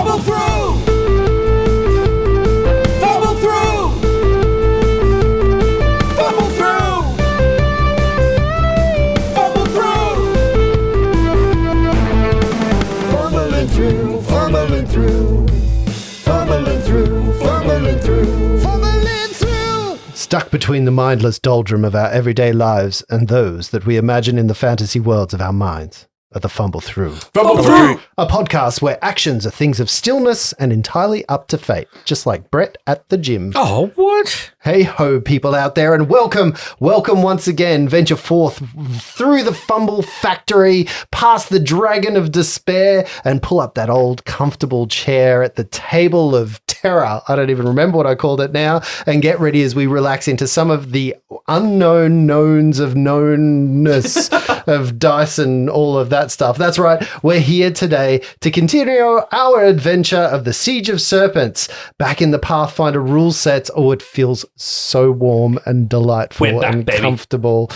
Fumble through! Fumble through! Fumble through! Fumble through! Fumbling through, fumbling through. Fumbling through, fumbling through. Fumbling through! Stuck between the mindless doldrum of our everyday lives and those that we imagine in the fantasy worlds of our minds. At the Fumble Through. Fumble through! A podcast where actions are things of stillness and entirely up to fate, just like Brett at the gym. Oh, what? Hey ho, people out there, and welcome once again. Venture forth through the Fumble Factory, past the Dragon of Despair, and pull up that old comfortable chair at the Table of Terror. I don't even remember what I called it now. And get ready as we relax into some of the unknown knowns of knownness of dice and all of that stuff. That's right. We're here today to continue our adventure of the Siege of Serpents back in the Pathfinder rule sets. Oh, it feels so warm and delightful and comfortable,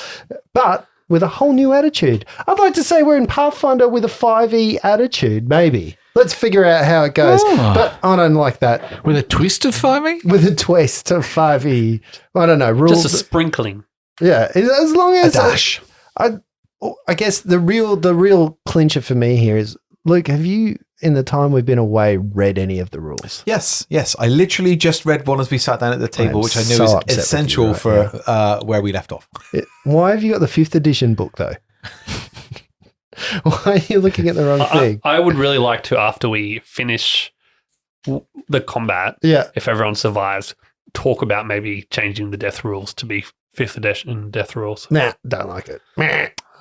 but with a whole new attitude. I'd like to say we're in Pathfinder with a 5e attitude, maybe. Let's figure out how it goes. Oh. But I don't like that. With a twist of 5e? With a twist of 5e. I don't know. Rules. Just a sprinkling. Yeah. As long as... A dash. I guess the real clincher for me here is, Luke, have you, in the time we've been away, read any of the rules? Yes. I literally just read one as we sat down at the table, which I know is essential for where we left off. Why have you got the 5th edition book, though? Why are you looking at the wrong thing? I would really like to, after we finish the combat, if everyone survives, talk about maybe changing the death rules to be 5th edition death rules. Nah, don't like it.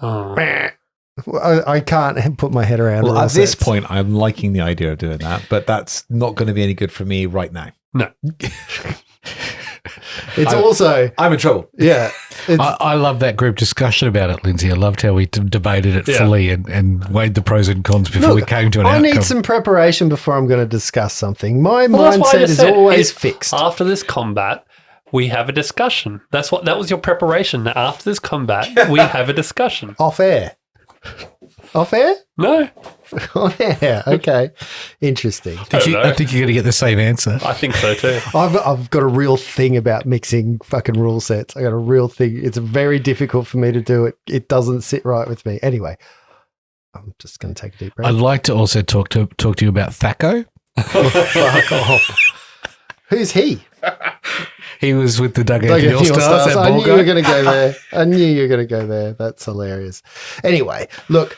I can't put my head around it. Well, at this point, I'm liking the idea of doing that, but that's not going to be any good for me right now. No. I'm in trouble. Yeah. I love that group discussion about it, Lindsay. I loved how we debated it fully and weighed the pros and cons before we came to an outcome. I need some preparation before I'm going to discuss something. My mindset is always fixed. After this combat, we have a discussion. That was your preparation. After this combat, we have a discussion. Off air? No. On air. Okay. Interesting. I think you're going to get the same answer. I think so too. I've got a real thing about mixing fucking rule sets. I got a real thing. It's very difficult for me to do it. It doesn't sit right with me. Anyway, I'm just going to take a deep breath. I'd like to also talk to you about Thaco. Fuck off. Who's he? He was with the Dug Out Your Stars. I knew you were going to go there. That's hilarious. Anyway, look,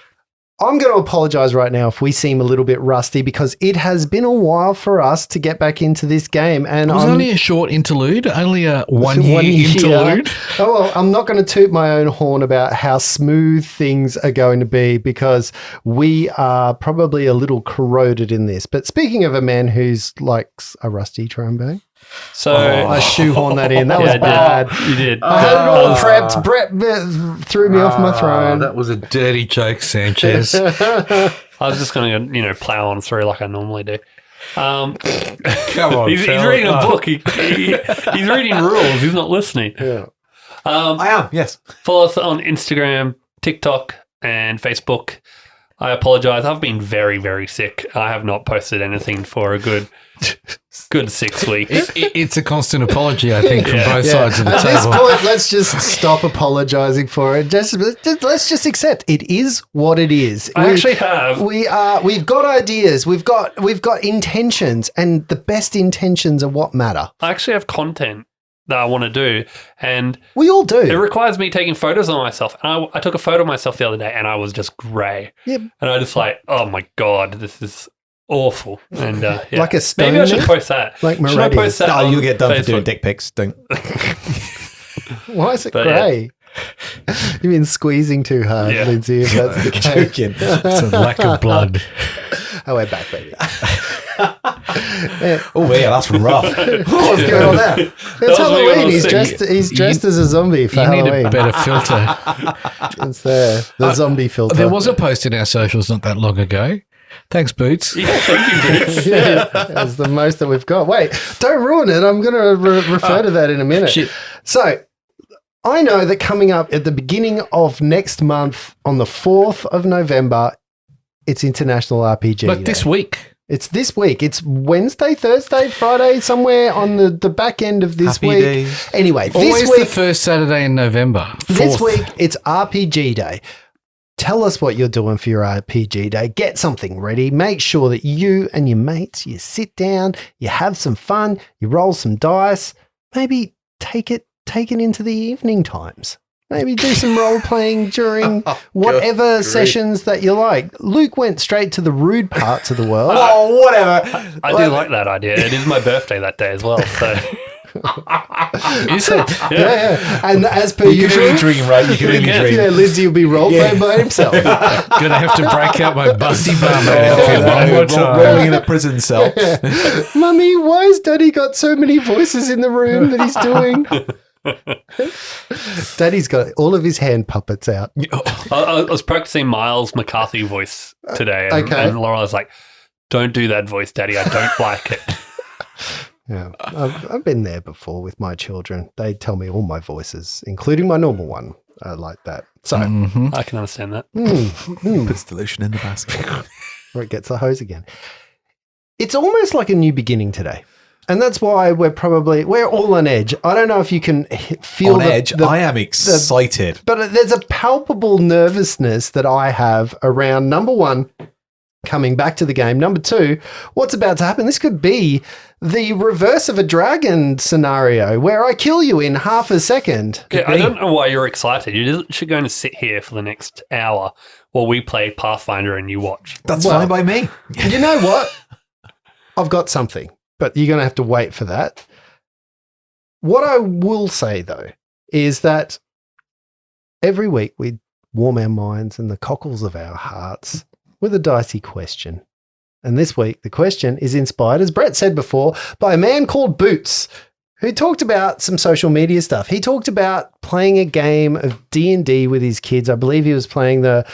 I'm going to apologize right now if we seem a little bit rusty because it has been a while for us to get back into this game. And it was only a short interlude, only a one-year interlude. Oh, well, I'm not going to toot my own horn about how smooth things are going to be because we are probably a little corroded in this. But speaking of a man who's likes a rusty trombone, so I shoehorned that in. That was bad. You did. I had it all prepped. Brett threw me off my throne. That was a dirty joke, Sanchez. I was just going to, plow on through like I normally do. Come on, he's reading a book. He's reading rules. He's not listening. Yeah. I am, yes. Follow us on Instagram, TikTok, and Facebook. I apologize. I've been very, very sick. I have not posted anything for a good 6 weeks. It's a constant apology, I think, from both sides of the table. At this point, let's just stop apologizing for it. Let's just accept it is what it is. We've got ideas. We've got intentions, and the best intentions are what matter. I actually have content that I want to do, and we all do. It requires me taking photos of myself. And I took a photo of myself the other day, and I was just grey. Yep. And I just like, oh my god, this is awful. And like a stone. Maybe I should post that. Like should I post that? No, you'll get done Facebook? for doing dick pics. Don't. Why is it grey? You've been squeezing too hard, Lindsay. If that's the case. Joking. It's a lack of blood. Oh, we're back, baby. Oh, yeah, that's rough. What's going on there? It's Halloween. He's dressed as a zombie for Halloween. You need a better filter. It's there. The zombie filter. There was a post in our socials not that long ago. Thanks, Boots. Yeah, thank you, Boots. Yeah, that's the most that we've got. Wait, don't ruin it. I'm going to refer to that in a minute. Shit. So, I know that coming up at the beginning of next month on the 4th of November, it's International RPG Like Day. this week. It's this week. It's Wednesday, Thursday, Friday, somewhere on the back end of this Happy week. days. Anyway, Always this week, the first Saturday in November. this 4th. week, it's RPG Day. Tell us what you're doing for your RPG Day. Get something ready. Make sure that you and your mates, you sit down, you have some fun, you roll some dice. Maybe take it into the evening times. Maybe do some role playing during whatever sessions that you like. Luke went straight to the rude parts of the world. Oh, whatever. I do like that idea. It is my birthday that day as well. So Is it? Yeah. And as per You can usual, only dream, right? You can only dream. yeah, Lindsay will be role playing by himself. Gonna have to break out my busty barmaid outfit one more time. Rolling in a prison cell. Mummy, why has Daddy got so many voices in the room that he's doing? Daddy's got all of his hand puppets out. I was practicing Myles McCarthy voice today, and Laura was like, "Don't do that voice, Daddy. I don't like it." Yeah, I've been there before with my children. They tell me all my voices, including my normal one. I like that. So I can understand that. Puts the lotion in the basket. where it gets the hose again. It's almost like a new beginning today. And that's why we're all on edge. I don't know if you can feel on edge. I am excited. But there's a palpable nervousness that I have around, number one, coming back to the game. Number two, what's about to happen? This could be the reverse of a dragon scenario where I kill you in half a second. Yeah, I don't know why you're excited. You're just going to sit here for the next hour while we play Pathfinder and you watch. That's fine by me. You know what? I've got something, but you're going to have to wait for that. What I will say, though, is that every week we warm our minds and the cockles of our hearts with a dicey question. And this week, the question is inspired, as Brett said before, by a man called Boots, who talked about some social media stuff. He talked about playing a game of D&D with his kids. I believe he was playing the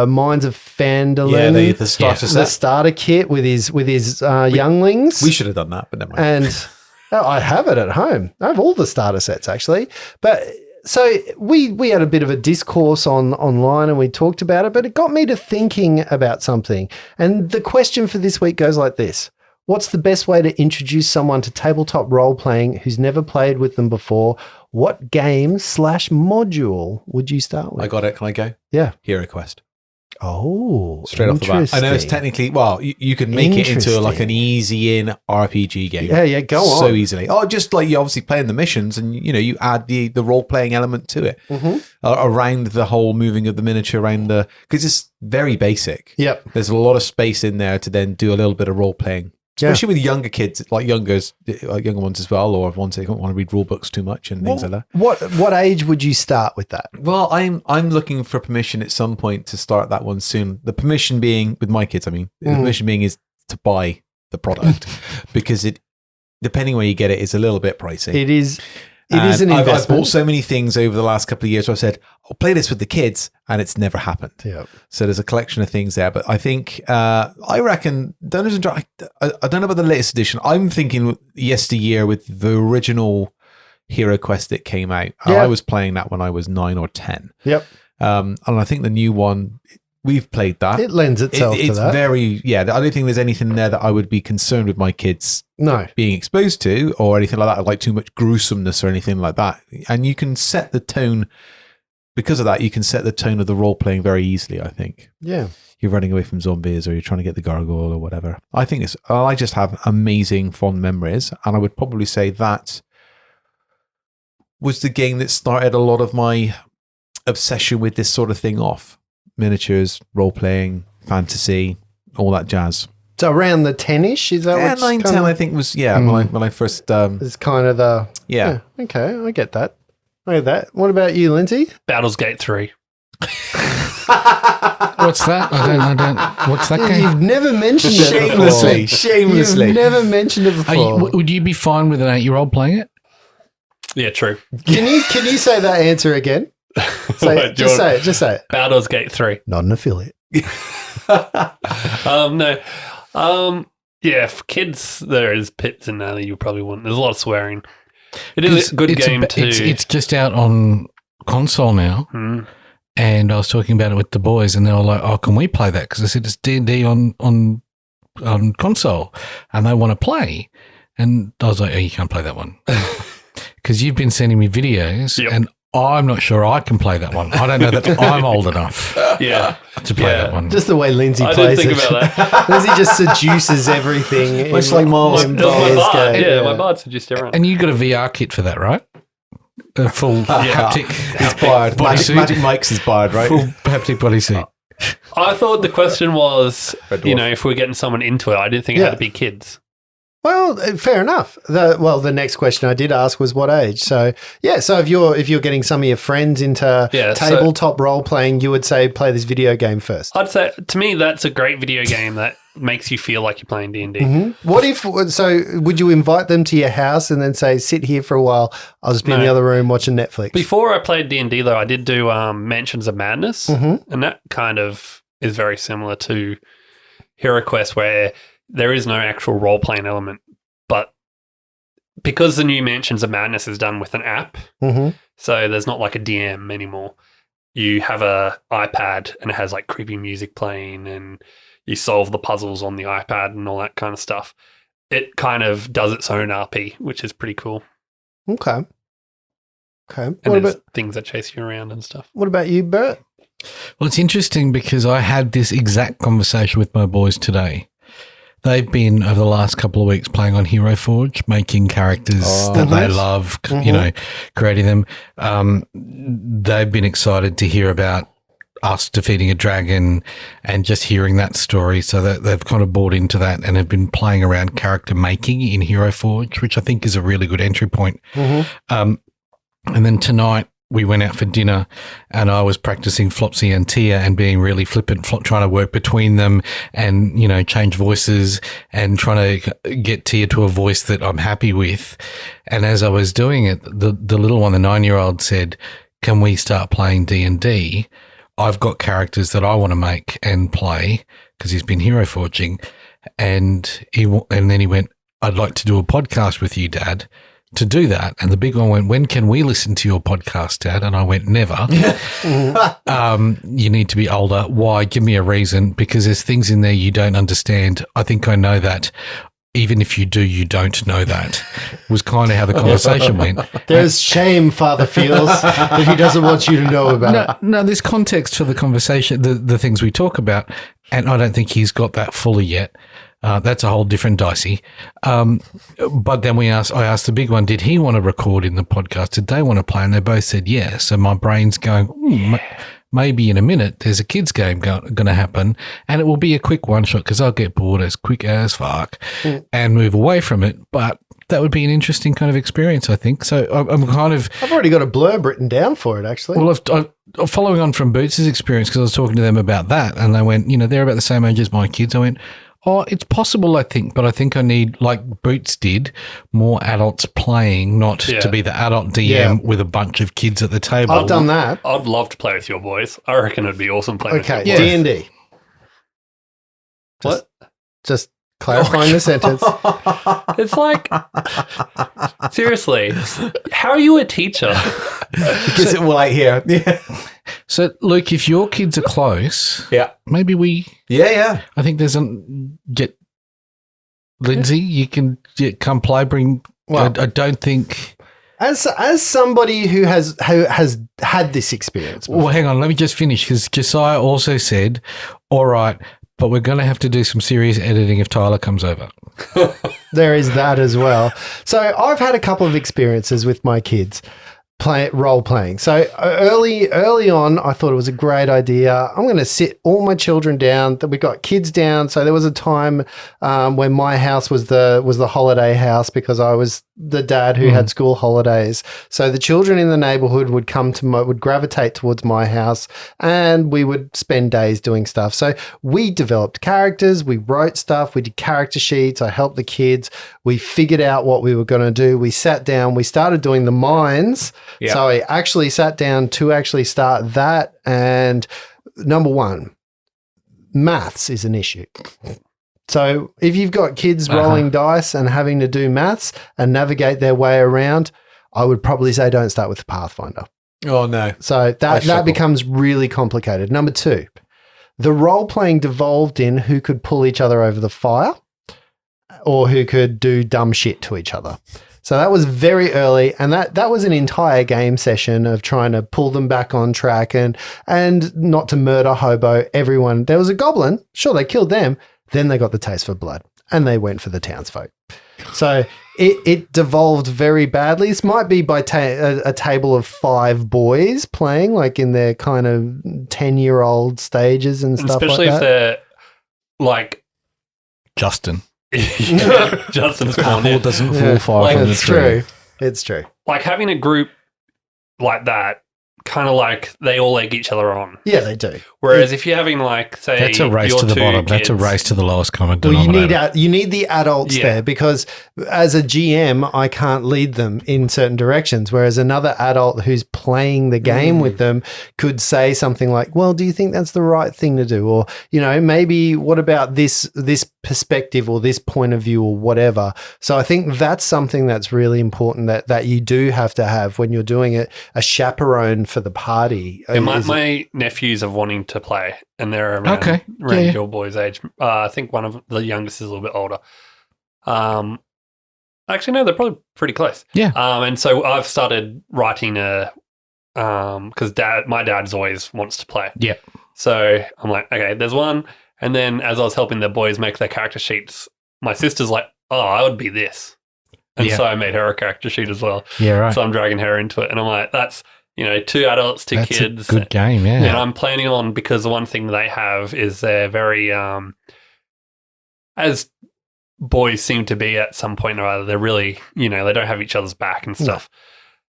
Mines of Phandalin. Yeah, the starter set. The starter kit with his younglings. We should have done that, but never mind. And I have it at home. I have all the starter sets, actually. But so we had a bit of a discourse online and we talked about it, but it got me to thinking about something. And the question for this week goes like this. What's the best way to introduce someone to tabletop role-playing who's never played with them before? What game/module would you start with? I got it. Can I go? Yeah. Hero Quest. Oh, Straight off the bat. I know it's technically, you can make it into like an easy-in RPG game. Yeah, go on. So easily. Oh, just like you're obviously playing the missions and, you add the role-playing element to it. Mm-hmm. Around the whole moving of the miniature because it's very basic. Yep. There's a lot of space in there to then do a little bit of role-playing. Especially with younger kids, like younger ones as well, or ones that don't want to read rule books too much and things like that. What age would you start with that? Well, I'm looking for permission at some point to start that one soon. The permission being with my kids, the permission being is to buy the product because it, depending where you get it, is a little bit pricey. It is an investment. I've bought so many things over the last couple of years where I've said, I'll play this with the kids, and it's never happened. Yep. So there's a collection of things there. But I think, I reckon, Dungeons & Dragons, I don't know about the latest edition. I'm thinking yesteryear with the original Hero Quest that came out. Yeah. I was playing that when I was 9 or 10. Yep. And I think the new one, we've played that. It lends itself to that. It's I don't think there's anything there that I would be concerned with my kids being exposed to or anything like that, like too much gruesomeness or anything like that. And you can set the tone, because of that, you can set the tone of the role-playing very easily, I think. Yeah. You're running away from zombies or you're trying to get the gargoyle or whatever. I just have amazing fond memories. And I would probably say that was the game that started a lot of my obsession with this sort of thing off. Miniatures, role-playing, fantasy, all that jazz. So around the 10-ish, is that what 9, 10 I think was, when I first... it's kind of the... Yeah. Okay, I get that. What about you, Lindsay? Baldur's Gate 3. What's that? I don't. What's that game? You've never mentioned it before. Shamelessly. You've never mentioned it before. Would you be fine with an 8-year-old playing it? Yeah, true. Can you say that answer again? Just say it. Baldur's Gate 3. Not an affiliate. No. Yeah, for kids, there is bits in there that you probably wouldn't. There's a lot of swearing. It is a good game too. It's just out on console now. Mm. And I was talking about it with the boys, and they were like, "Oh, can we play that?" Because I said it's D&D on on console and they want to play. And I was like, oh, you can't play that one. Because you've been sending me videos and I'm not sure I can play that one. I don't know that I'm old enough to play that one. Just the way Lindsay I plays didn't think about that. Lindsay just seduces everything. Much like Myles. in It was my Baldur's bard. Gate. Yeah, my bard seduced everyone. And you got a VR kit for that, right? A full haptic He's barred. Magic Mike's his barred, right? full haptic bodysuit. I thought the question was, Red you Dwarf. know, if we're getting someone into it, I didn't think it had to be kids. Well, fair enough. The next question I did ask was what age. So so if you're getting some of your friends into tabletop role playing, you would say play this video game first. I'd say, to me, that's a great video game that makes you feel like you're playing D&D. What if would you invite them to your house and then say, sit here for a while, I'll just be in the other room watching Netflix? Before I played D&D, though, I did do Mansions of Madness, and that kind of is very similar to Hero Quest, where there is no actual role-playing element, but because the new Mansions of Madness is done with an app, so there's not like a DM anymore. You have a iPad and it has like creepy music playing and you solve the puzzles on the iPad and all that kind of stuff. It kind of does its own RP, which is pretty cool. Okay. And What there's about things that chase you around and stuff. you, Bert? Well, it's interesting because I had this exact conversation with my boys today. They've been, over the last couple of weeks, playing on Hero Forge, making characters that they love, you know, creating them. They've been excited to hear about us defeating a dragon and just hearing that story. So that they've kind of bought into that and have been playing around character making in Hero Forge, which I think is a really good entry point. And then tonight, we went out for dinner and I was practicing Flopsy and Tia and being really flippant, trying to work between them and, you know, change voices and trying to get Tia to a voice that I'm happy with. And as I was doing it, the little one, the 9-year-old said, can we start playing D&D? I've got characters that I want to make and play because he's been hero forging. And then he went, I'd like to do a podcast with you, Dad. To do that. And the big one went, when can we listen to your podcast, Dad? And I went, never. You need to be older. Why? Give me a reason, because there's things in there you don't understand. I think I know that. Even if you do, you don't know that. Was kind of how the conversation went. There's shame Father feels that he doesn't want you to know about. No, there's context for the conversation, the things we talk about, and I don't think he's got that fully yet. That's a whole different dicey. But then I asked the big one, did he want to record in the podcast? Did they want to play? And they both said yes. So my brain's going, maybe in a minute there's a kids game going to happen and it will be a quick one shot because I'll get bored as quick as fuck and move away from it. But that would be an interesting kind of experience, I think. So I've already got a blurb written down for it, actually. Well, I'm following on from Boots' experience because I was talking to them about that and they went, you know, they're about the same age as my kids. I went, oh, it's possible, I think, but I think I need, like Boots did, more adults playing, not to be the adult DM with a bunch of kids at the table. I've done that. I'd love to play with your boys. I reckon it'd be awesome playing with your boys. Okay, D&D. What? Just clarifying the sentence. It's like, seriously, how are you a teacher? Because it will like here. Yeah. So, Luke, if your kids are close, maybe we... Yeah. I think there's get Lindsay, you can come play, bring... Well, I don't think... As somebody who has had this experience before. Well, hang on, let me just finish, because Josiah also said, all right, but we're going to have to do some serious editing if Tyler comes over. There is that as well. So I've had a couple of experiences with my kids role playing. So early on, I thought it was a great idea. I'm going to sit all my children down. That we got kids down. So there was a time when my house was the holiday house because I was the dad who had school holidays. So the children in the neighborhood would would gravitate towards my house, and we would spend days doing stuff. So we developed characters. We wrote stuff. We did character sheets. I helped the kids. We figured out what we were going to do. We sat down. We started doing the mines. Yep. So I actually sat down to actually start that. And number one, maths is an issue. So if you've got kids rolling dice and having to do maths and navigate their way around, I would probably say don't start with the Pathfinder. Oh, no. So that becomes really complicated. Number two, the role playing devolved in who could pull each other over the fire or who could do dumb shit to each other. So that was very early, and that was an entire game session of trying to pull them back on track and not to murder hobo everyone. There was a goblin, sure, they killed them, then they got the taste for blood, and they went for the townsfolk. So it devolved very badly. This might be by a table of 5 boys playing, like in their kind of 10-year-old stages and stuff especially like that. if they're like Justin. Justin's Apple born in. doesn't fall far Like, from the It's tree. true. It's true. Like having a group like that, kind of like they all egg each other on. Yeah, they do. Whereas if you're having like, say, That's a race your to the 2 bottom. That's a kids- race to the lowest common Well, denominator. you need the adults Yeah. there because as a GM, I can't lead them in certain directions. Whereas another adult who's playing the game with them could say something like, "Well, do you think that's the right thing to do?" Or maybe what about this perspective or this point of view or whatever. So I think that's something that's really important that you do have to have when you're doing it. A chaperone for the party. And my nephews are wanting to play, and they're around, Okay. around Yeah. your boy's age. I think one of the youngest is a little bit older. Actually, no, they're probably pretty close. Yeah. And so I've started writing because my dad's always wants to play. Yeah. So I'm like, okay, there's one. And then as I was helping the boys make their character sheets, my sister's like, oh, I would be this. And Yeah. so I made her a character sheet as well. Yeah, right. So I'm dragging her into it. And I'm like, that's, 2 adults, 2 That's kids. a good game, yeah. And I'm planning on, because the one thing they have is they're very, as boys seem to be at some point or other, they're really, they don't have each other's back and stuff.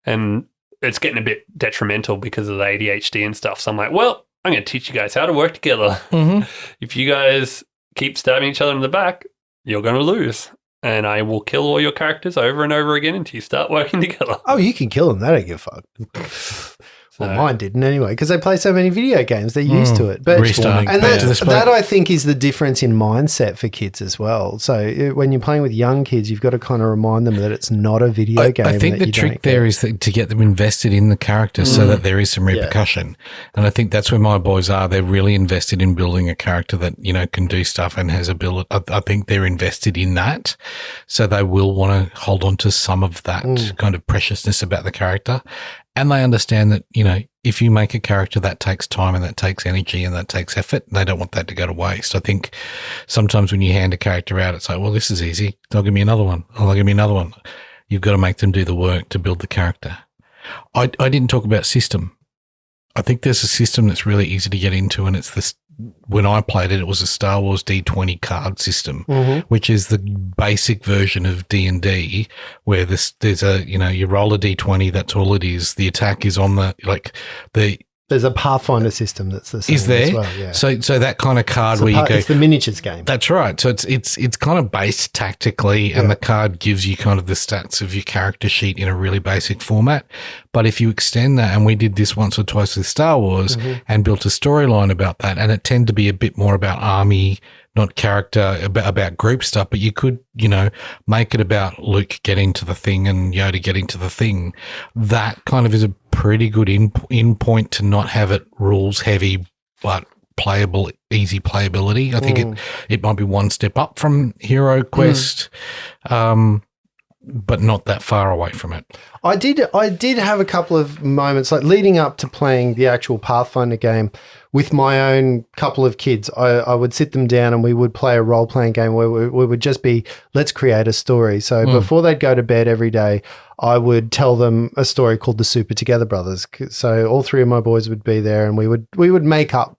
And it's getting a bit detrimental because of the ADHD and stuff. So I'm like, well, I'm going to teach you guys how to work together. Mhm. If you guys keep stabbing each other in the back, you're going to lose. And I will kill all your characters over and over again until you start working together. Oh, you can kill them. They don't give a fuck. Well, mine didn't anyway, because they play so many video games. They're used to it. But Restarting. and Back to the spot. that I think is the difference in mindset for kids as well. So when you're playing with young kids, you've got to kind of remind them that it's not a video game. I think that the you trick don't there get. is that to get them invested in the character so that there is some repercussion. And I think that's where my boys are. They're really invested in building a character that, can do stuff and has ability. I think they're invested in that. So they will want to hold on to some of that kind of preciousness about the character. And they understand that, if you make a character that takes time and that takes energy and that takes effort, they don't want that to go to waste. I think sometimes when you hand a character out, it's like, well, this is easy. They'll give me another one. Oh, they'll give me another one. You've got to make them do the work to build the character. I didn't talk about system. I think there's a system that's really easy to get into, and it's this. When I played it, it was a Star Wars D20 card system, which is the basic version of D&D, where there's a, you roll a D20, that's all it is. The attack is on There's a Pathfinder system that's the same is there. as well. Yeah. So that kind of card where you go. It's the miniatures game. That's right. So it's kind of based tactically, and the card gives you kind of the stats of your character sheet in a really basic format. But if you extend that, and we did this once or twice with Star Wars and built a storyline about that, and it tended to be a bit more about army, not character, about group stuff, but you could, make it about Luke getting to the thing and Yoda getting to the thing. That kind of is a pretty good in point to not have it rules heavy, but playable, easy playability. I think it might be one step up from Hero Quest, but not that far away from it. I did have a couple of moments like leading up to playing the actual Pathfinder game with my own couple of kids. I would sit them down and we would play a role-playing game where we would just be, let's create a story. So before they'd go to bed every day, I would tell them a story called the Super Together Brothers. So all 3 of my boys would be there, and we would make up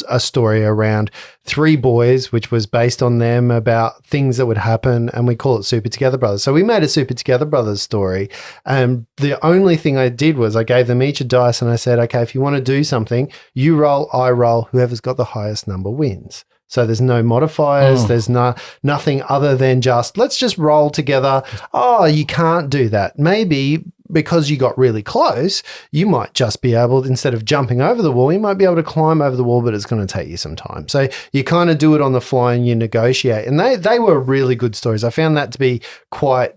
a story around 3 boys, which was based on them about things that would happen, and we call it Super Together Brothers. So we made a Super Together Brothers story, and the only thing I did was I gave them each a dice, and I said, okay, if you want to do something, you roll, I roll, whoever's got the highest number wins. So there's no modifiers. There's nothing other than let's just roll together. Oh, you can't do that. Maybe because you got really close, you might just be able, instead of jumping over the wall, you might be able to climb over the wall, but it's going to take you some time. So you kind of do it on the fly and you negotiate. And they were really good stories. I found that to be quite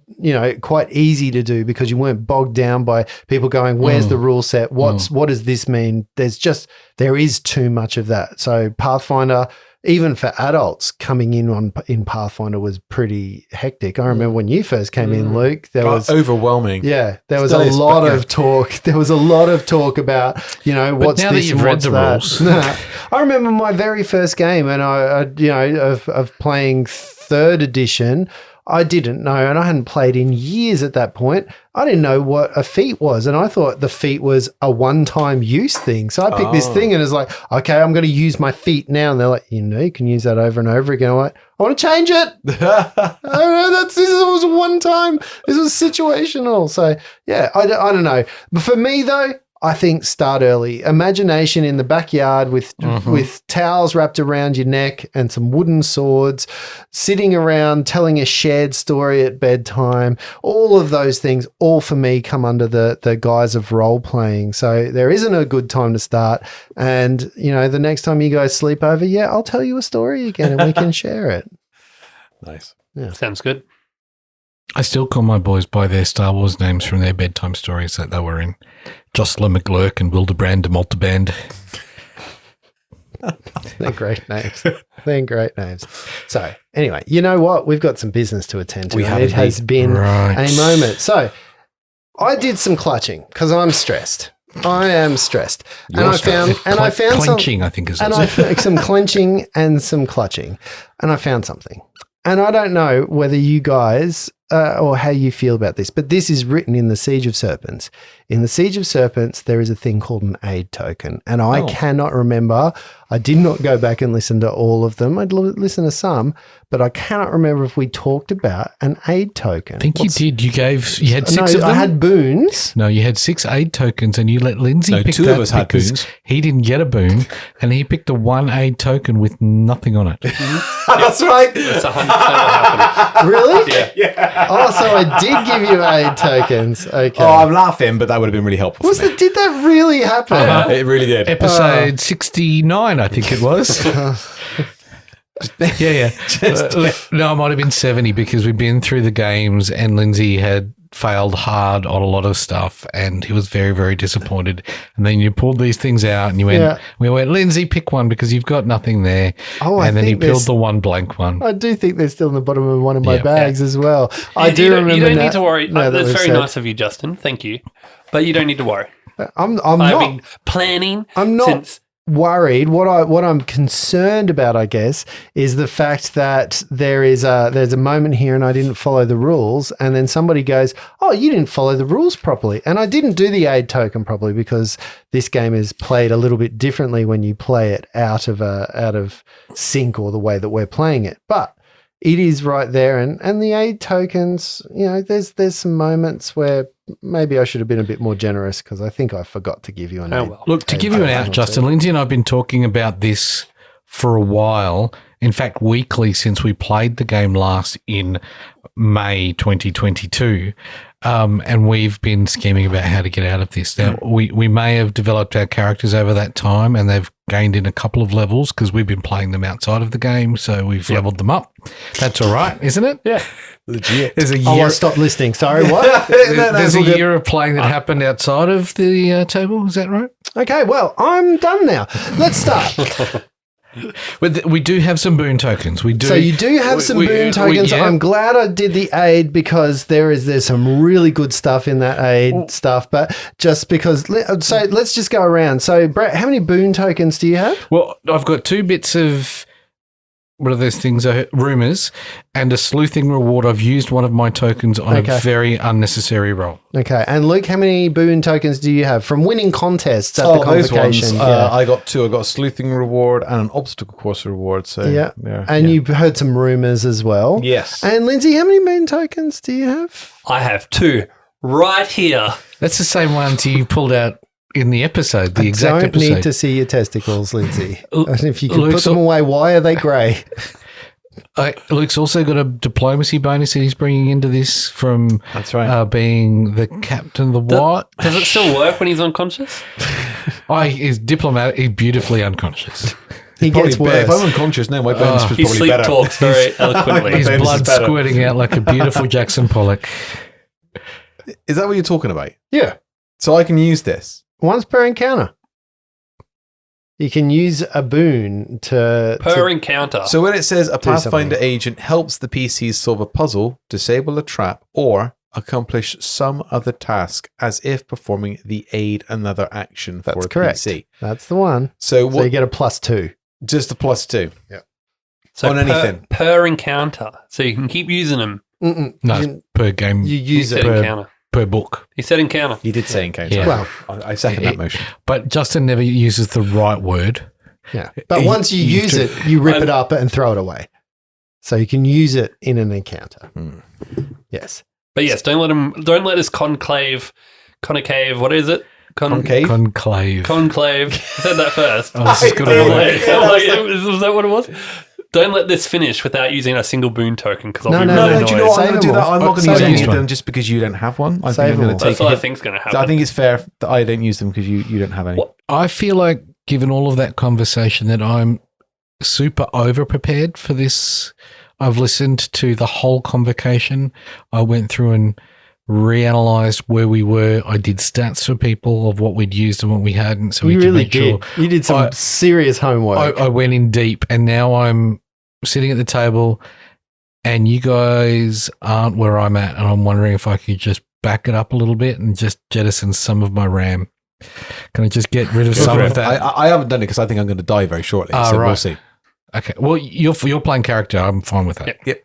easy to do because you weren't bogged down by people going, where's the rule set? What does this mean? There is too much of that. So Pathfinder, even for adults, coming in Pathfinder was pretty hectic. I remember when you first came in, Luke, there was overwhelming. Yeah, there was a lot of talk. There was a lot of talk about, what's now this that you've and read what's the that. rules. No, I remember my very first game, and of playing 3rd edition. I didn't know, and I hadn't played in years at that point. I didn't know what a feat was, and I thought the feat was a one-time use thing. So I picked this thing, and it's like, okay, I'm going to use my feat now. And they're like, you can use that over and over again. I'm like, I want to change it. This was one time. This was situational. So yeah, I don't know. But for me though, I think start early. Imagination in the backyard with towels wrapped around your neck and some wooden swords, sitting around telling a shared story at bedtime. All of those things, all for me, come under the guise of role playing. So there isn't a good time to start. And, the next time you guys sleep over, I'll tell you a story again and we can share it. Nice. Yeah. Sounds good. I still call my boys by their Star Wars names from their bedtime stories that they were in. Jocelyn McGlurk and Wildebrand de Malteband. They're great names. They're great names. So anyway, you know what? We've got some business to attend to. It has been a moment. So I did some clutching because I'm stressed. I am stressed. I found clenching, I think is it. Some clenching and some clutching. And I found something. And I don't know whether you guys or how you feel about this, but this is written in the Siege of Serpents. In the Siege of Serpents, there is a thing called an aid token. And I cannot remember. I did not go back and listen to all of them. I'd listen to some, but I cannot remember if we talked about an aid token. I think you did. You had 6 of them. I had boons. No, you had 6 aid tokens and you let Lindsay pick 2 that of us had because boons. he didn't get a boon and he picked a 1 aid token with nothing on it. That's right. That's 100% what happened. Really? Yeah. Oh, so I did give you aid tokens. Okay. Oh, I'm laughing, but that would have been really helpful for me. Did that really happen? It really did. Episode 69, I think it was. Yeah. No, it might have been 70 because we'd been through the games and Lindsay had failed hard on a lot of stuff and he was very, very disappointed. And then you pulled these things out and we went, Lindsay, pick one because you've got nothing there. Oh, and then he peeled the one blank one. I do think they're still in the bottom of one of my bags as well. I do remember You don't that. need to worry. No, That's very said. nice of you, Justin. Thank you. But you don't need to worry. I'm I've not. been planning I'm not since... worried. What I'm concerned about, I guess, is the fact that there's a moment here and I didn't follow the rules, and then somebody goes, "Oh, you didn't follow the rules properly," and I didn't do the aid token properly because this game is played a little bit differently when you play it out of sync or the way that we're playing it, but. It is right there, and the aid tokens, there's some moments where maybe I should have been a bit more generous because I think I forgot to give you an aid. Well. Look, to give you an out, Justin, Lindsay and I have been talking about this for a while. In fact, weekly since we played the game last in May 2022. And we've been scheming about how to get out of this. Now, we may have developed our characters over that time and they've gained in a couple of levels because we've been playing them outside of the game, so we've leveled them up. That's all right, isn't it? Yeah. Legit. There's a Oh, year, I stopped listening. Sorry, what? there's a year of playing that happened outside of the table. Is that right? Okay, well, I'm done now. Let's start. We do have some boon tokens. We do. So you do have some boon tokens. yeah. I'm glad I did the aid because there's some really good stuff in that aid stuff. But just because, so let's just go around. So Brett, how many boon tokens do you have? Well, I've got 2 bits of, what are those things? Rumors and a sleuthing reward. I've used one of my tokens on a very unnecessary roll. Okay, and Luke, how many boon tokens do you have from winning contests at the those convocation? ones. I got 2. I got a sleuthing reward and an obstacle course reward. So Yeah. And you've heard some rumors as well. Yes. And Lindsay, how many boon tokens do you have? I have 2 right here. That's the same ones you pulled out in the episode, the exact Don't episode. need to see your testicles, Lindsay. And if you can Luke, put them away, why are they grey? Luke's also got a diplomacy bonus that he's bringing into this from That's right. being the captain of the what? Does it still work when he's unconscious? He's diplomatic. He's beautifully unconscious. He Probably gets better. If I'm worse. unconscious now, my bonus was He probably sleep better. talks very eloquently. His bonus blood is better. squirting out like a beautiful Jackson Pollock. Is that what you're talking about? Yeah. So I can use this. Once per encounter. You can use a boon Per to encounter. So when it says a Do Pathfinder something. agent helps the PCs solve a puzzle, disable a trap, or accomplish some other task as if performing the aid another action for That's a correct. PC. That's the one. So So what? you get a +2. Just a +2. So on anything. per encounter. So you can keep using them. Mm-mm. No, You, per game, you He use said it. encounter. per book. He said encounter. You did say encounter. Yeah. Well, I second that motion. But Justin never uses the right word. yeah. But You- once you you use do- it, you rip it up and throw it away. So you can use it in an encounter. Hmm. Yes. But yes, don't let his concave, what is it? Concave? Conclave. Conclave. I said that first. Oh, this is good. I I'm did. like, Yeah, I'm like, that's was that what it was? Don't let this finish without using a single boon token because I'll No, be no, No, really no, annoyed. do you know what I'm Save going to do? them That all. I'm not going to Save use them any of all. them just because you don't have one. I Save think I'm them going all. to take That's what I it. think's going to happen. I think it's fair that I don't use them because you don't have any. What? I feel like, given all of that conversation, that I'm super over prepared for this. I've listened to the whole convocation. I went through and reanalyzed where we were. I did stats for people of what we'd used and what we hadn't, so we You could really make sure. did. You did some I- serious homework. I went in deep, and now I'm sitting at the table, and you guys aren't where I'm at, and I'm wondering if I could just back it up a little bit and just jettison some of my RAM. Can I just get rid of Go some for of it. that? I haven't done it because I think I'm going to die very shortly. Ah, so we'll right. see. Okay. Well, you're playing character. I'm fine with that. Yep.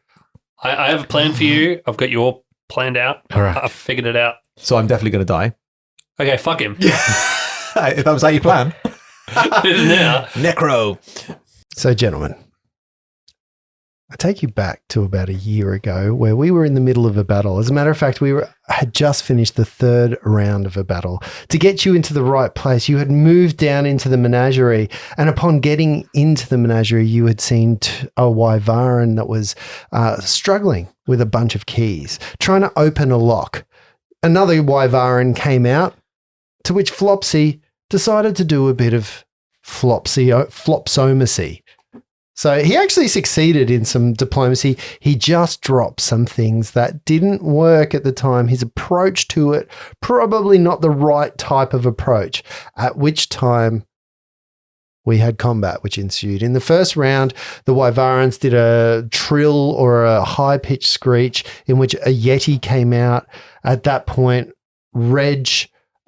I have a plan for you. I've got you all planned out. All right. I've figured it out. So I'm definitely going to die. Okay, fuck him. If that was how you plan. Now, Necro. So, gentlemen, I take you back to about a year ago where we were in the middle of a battle. As a matter of fact, had just finished the third round of a battle. To get you into the right place, you had moved down into the menagerie, and upon getting into the menagerie, you had seen a Wyvaren that was struggling with a bunch of keys, trying to open a lock. Another Wyvaren came out, to which Flopsy decided to do a bit of flopsomacy. So he actually succeeded in some diplomacy. He just dropped some things that didn't work at the time. His approach to it, probably not the right type of approach, at which time we had combat, which ensued. In the first round, the Wyvarens did a trill or a high-pitched screech in which a Yeti came out. At that point, Reg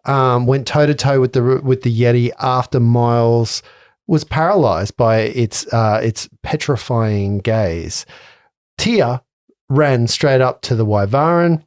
went toe-to-toe with the Yeti after Myles was paralyzed by its petrifying gaze. Tia ran straight up to the Wyvaren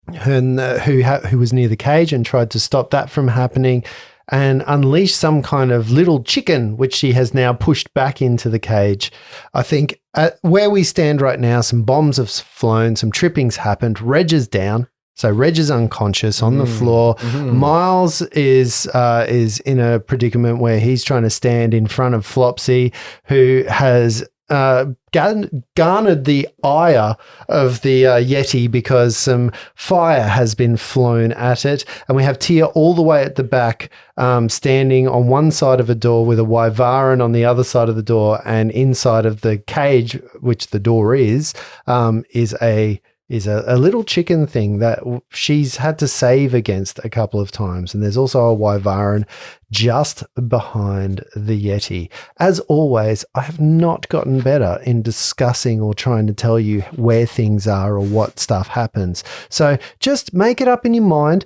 and, who was near the cage and tried to stop that from happening and unleashed some kind of little chicken, which she has now pushed back into the cage. I think at where we stand right now, some bombs have flown, some trippings happened. Reg is down. So Reg is unconscious on the floor. Myles is in a predicament where he's trying to stand in front of Flopsy, who has garnered the ire of the Yeti because some fire has been flown at it. And we have Tia all the way at the back, standing on one side of a door with a Wyvaren on the other side of the door, and inside of the cage, which the door is a little chicken thing that she's had to save against a couple of times. And there's also a Wyvaren just behind the Yeti. As always, I have not gotten better in discussing or trying to tell you where things are or what stuff happens. So just make it up in your mind.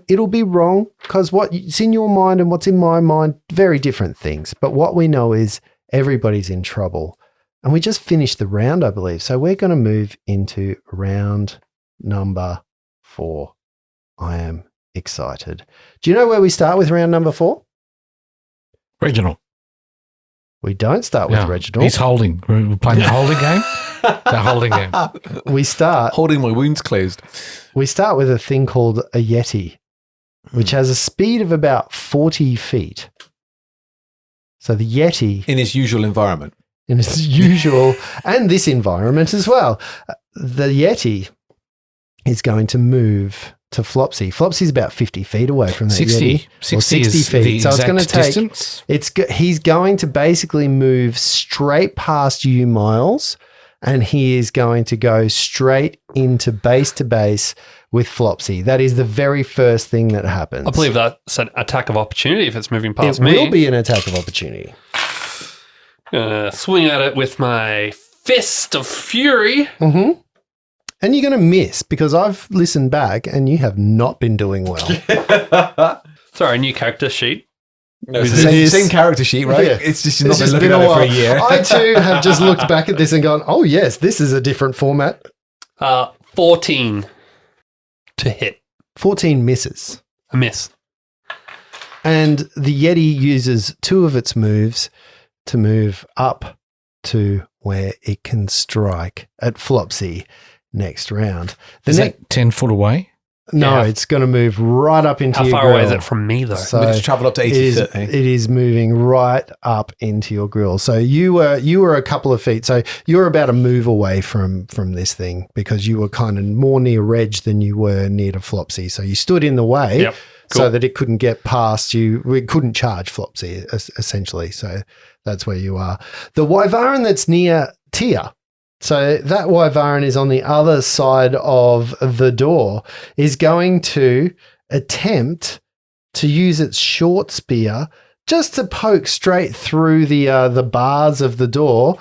It'll be wrong because what's in your mind and what's in my mind, very different things. But what we know is everybody's in trouble. And we just finished the round, I believe. So we're going to move into round number 4. I am excited. Do you know where we start with round number 4? Reginald. We don't start with Yeah. Reginald. He's holding. We're playing the holding game. The holding game. We start Holding my wounds closed. with a thing called a Yeti, which has a speed of about 40 feet. So the Yeti, In his usual environment. in its usual and this environment as well. The Yeti is going to move to Flopsy. Flopsy's about 50 feet away from that 60. Yeti. 60 is the So it's going to exact take. distance. He's going to basically move straight past you, Myles, and he is going to go straight into base to base with Flopsy. That is the very first thing that happens. I believe that's an attack of opportunity if it's moving past it me. will be an attack of opportunity. Swing at it with my Fist of Fury. Mm-hmm. And you're going to miss because I've listened back and you have not been doing well. Sorry, new character sheet. No, it's the same character sheet, right? Yeah. It's just you've It's not just been been looking a at it while. for a year. I too have just looked back at this and gone, oh yes, this is a different format. 14 to hit. 14 misses. A miss. And the Yeti uses 2 of its moves to move up to where it can strike at Flopsy next round. Is that 10 foot away? No, Yeah. it's going to move right up into How your far away is grill. it from me, though? So We just travel up to 80 it foot. is moving right up into your grill. So you were a couple of feet. So you're about a move away from this thing because you were kind of more near Reg than you were near to Flopsy. So you stood in the way Yep. so Cool. that it couldn't get past you. It couldn't charge Flopsy essentially. So that's where you are. The Wyvaren that's near Tia. So that Wyvaren is on the other side of the door, is going to attempt to use its short spear just to poke straight through the bars of the door,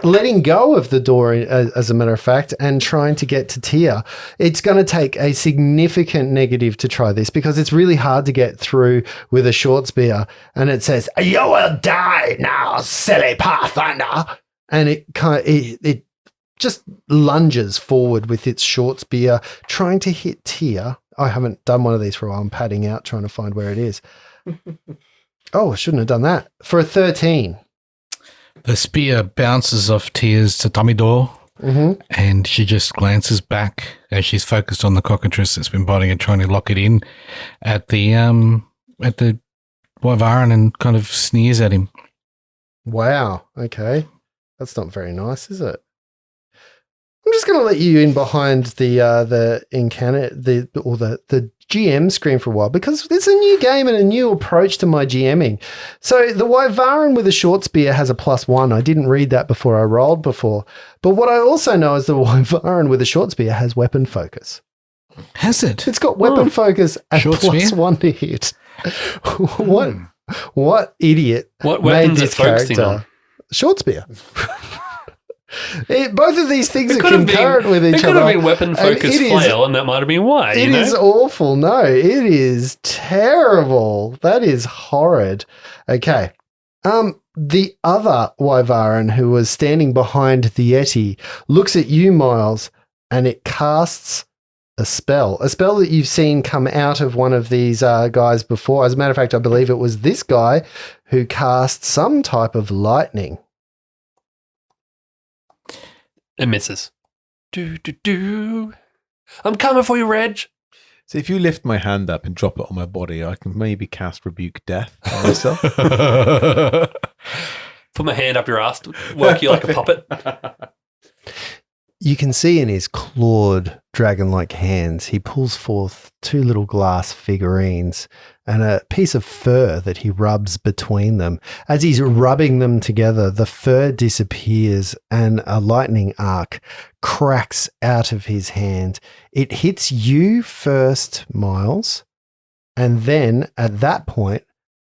letting go of the door, as a matter of fact, and trying to get to Tia. It's going to take a significant negative to try this because it's really hard to get through with a short spear. And it says, "You will die now, silly Pathfinder." And it just lunges forward with its short spear, trying to hit Tia. I haven't done one of these for a while. I'm padding out, trying to find where it is. Oh, I shouldn't have done that. For a 13. The spear bounces off Tia's tatami door, and she just glances back as she's focused on the cockatrice that's been biting it, trying to lock it in at the Wyvaren, and kind of sneers at him. Wow. Okay. That's not very nice, is it? I'm just going to let you in behind the GM screen for a while because it's a new game and a new approach to my GMing. So the Wyvaren with a short spear has a +1. I didn't read that before I rolled before. But what I also know is the Wyvaren with a short spear has weapon focus. Has it? It's got weapon focus at Short spear? +1 to hit. What idiot What made weapons this is focusing character? on? Short spear. Both of these things It are could have concurrent with been, each it could other. have been weapon focus it is- flail, and that might have been why. It you know? is awful. No, it is terrible. That is horrid. Okay. The other Wyvaren who was standing behind the Yeti looks at you, Myles, and it casts a spell that you've seen come out of one of these guys before. As a matter of fact, I believe it was this guy who cast some type of lightning. It misses. Do. I'm coming for you, Reg. So if you lift my hand up and drop it on my body, I can maybe cast Rebuke Death on myself. Put my hand up your ass to work you like a puppet. You can see in his clawed dragon-like hands, he pulls forth 2 little glass figurines and a piece of fur that he rubs between them. As he's rubbing them together, the fur disappears and a lightning arc cracks out of his hand. It hits you first, Myles, and then at that point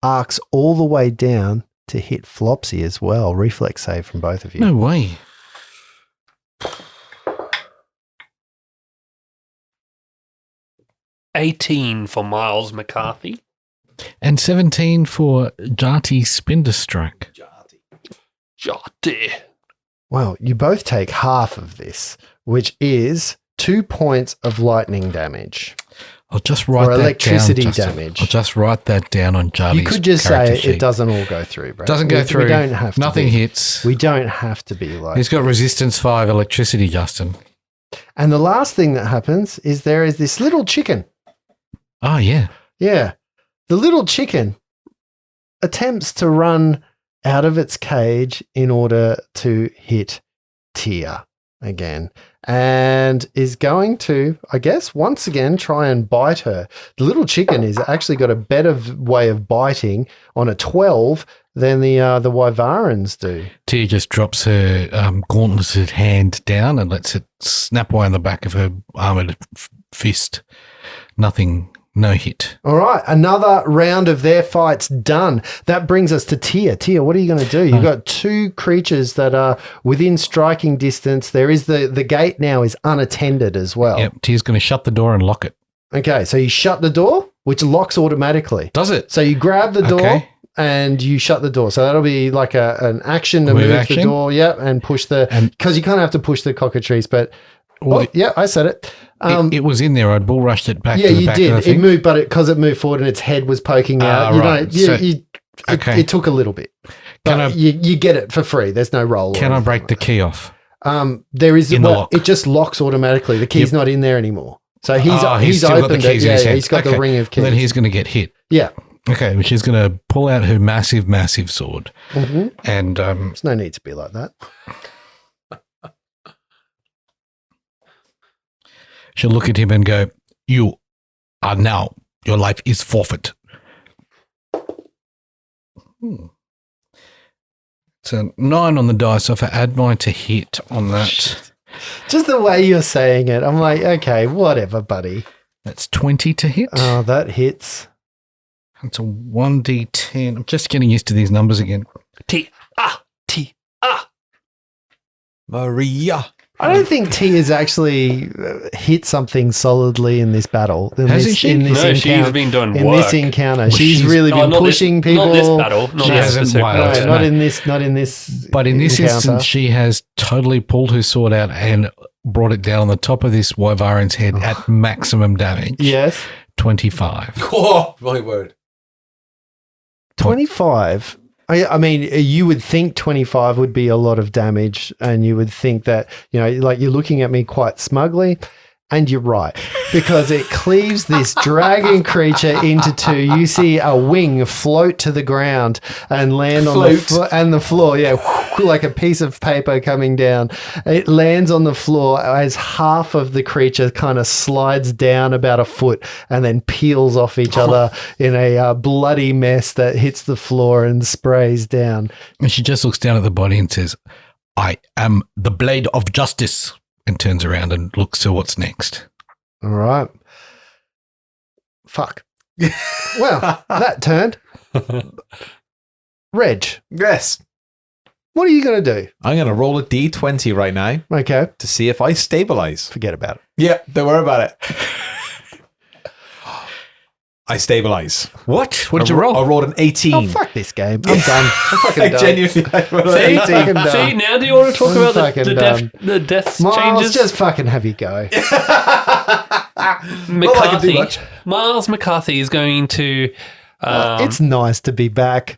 arcs all the way down to hit Flopsy as well. Reflex save from both of you. No way. 18 for Myles McCarthy. And 17 for Jati Spinderstruck. Jotty. Well, you both take half of this, which is 2 points of lightning damage. I'll just write Or that electricity down. Justin. damage. I'll just write that down on Jati's You could just character say sheet. it doesn't all go through, Brad. Doesn't go through. We don't have to. Nothing be. hits. We don't have to be like. He's got resistance 5 electricity, Justin. And the last thing that happens is there is this little chicken. Oh, yeah. Yeah. The little chicken attempts to run out of its cage in order to hit Tia again, and is going to, I guess, once again try and bite her. The little chicken has actually got a better way of biting on a 12 than the Wyvarens do. Tia just drops her gauntleted hand down and lets it snap away on the back of her armored fist. Nothing. No hit. All right, another round of their fights done. That brings us to Tia. Tia, what are you going to do? You've got two creatures that are within striking distance. There is the gate now is unattended as well. Yep, Tia's going to shut the door and lock it. Okay, so you shut the door, which locks automatically. Does it? So you grab the door Okay. and you shut the door. So that'll be like an action to move action? the door, and push because you kind of have to push the cockatrice, but I said it. It was in there. I'd bull rushed it back to the you back of the did. thing. It moved, but because it moved forward and its head was poking out, right. Okay. it took a little bit. But you get it for free. There's no roll. Can I break the key off? There is in the lock? It just locks automatically. The key's not in there anymore. So he's still got the opened keys it. in his Yeah, hand. he's got the Okay. ring of keys. Then he's going to get hit. Yeah. Okay, which is going to pull out her massive, massive sword. Mm-hmm. And There's no need to be like that. she'll look at him and go, "You are now, your life is forfeit." It's a 9 on the dice, so if I add mine to hit on that, Just the way you're saying it, I'm like, okay, whatever, buddy. that's 20 to hit. Oh, that hits. It's a 1d10. I'm just getting used to these numbers again. T. Maria. I don't think T has actually hit something solidly in this battle. Hasn't she? No, she's been doing in work. this encounter. Well, she's she's- really been not pushing this, people. Not this battle. Not She this hasn't specific wild. battle. No, not in this. But in this encounter. instance, she has totally pulled her sword out and brought it down on the top of this Wyvaren's head at maximum damage. Yes, 25. Oh, my word. 25. I mean, you would think 25 would be a lot of damage, and you would think that, like you're looking at me quite smugly, and you're right, because it cleaves this dragon creature into two. You see a wing float to the ground and land on the floor. Yeah, like a piece of paper coming down. It lands on the floor as half of the creature kind of slides down about a foot and then peels off each other in a bloody mess that hits the floor and sprays down. And she just looks down at the body and says, "I am the blade of justice," and turns around and looks to what's next. All right. Fuck. Well, that turned. Reg, Yes. what are you going to do? I'm going to roll a d20 right now Okay. to see if I stabilize. Forget about it. Yeah, don't worry about it. I stabilize. What? What did you roll? I rolled an 18. Oh, fuck this game. I'm done. I'm fucking I done. genuinely. I rolled an See, 18. fucking done. see, now do you want to talk I'm about fucking the death Myles, changes? just fucking have you go. Not like I do McCarthy, much. Myles McCarthy is going to, It's nice to be back.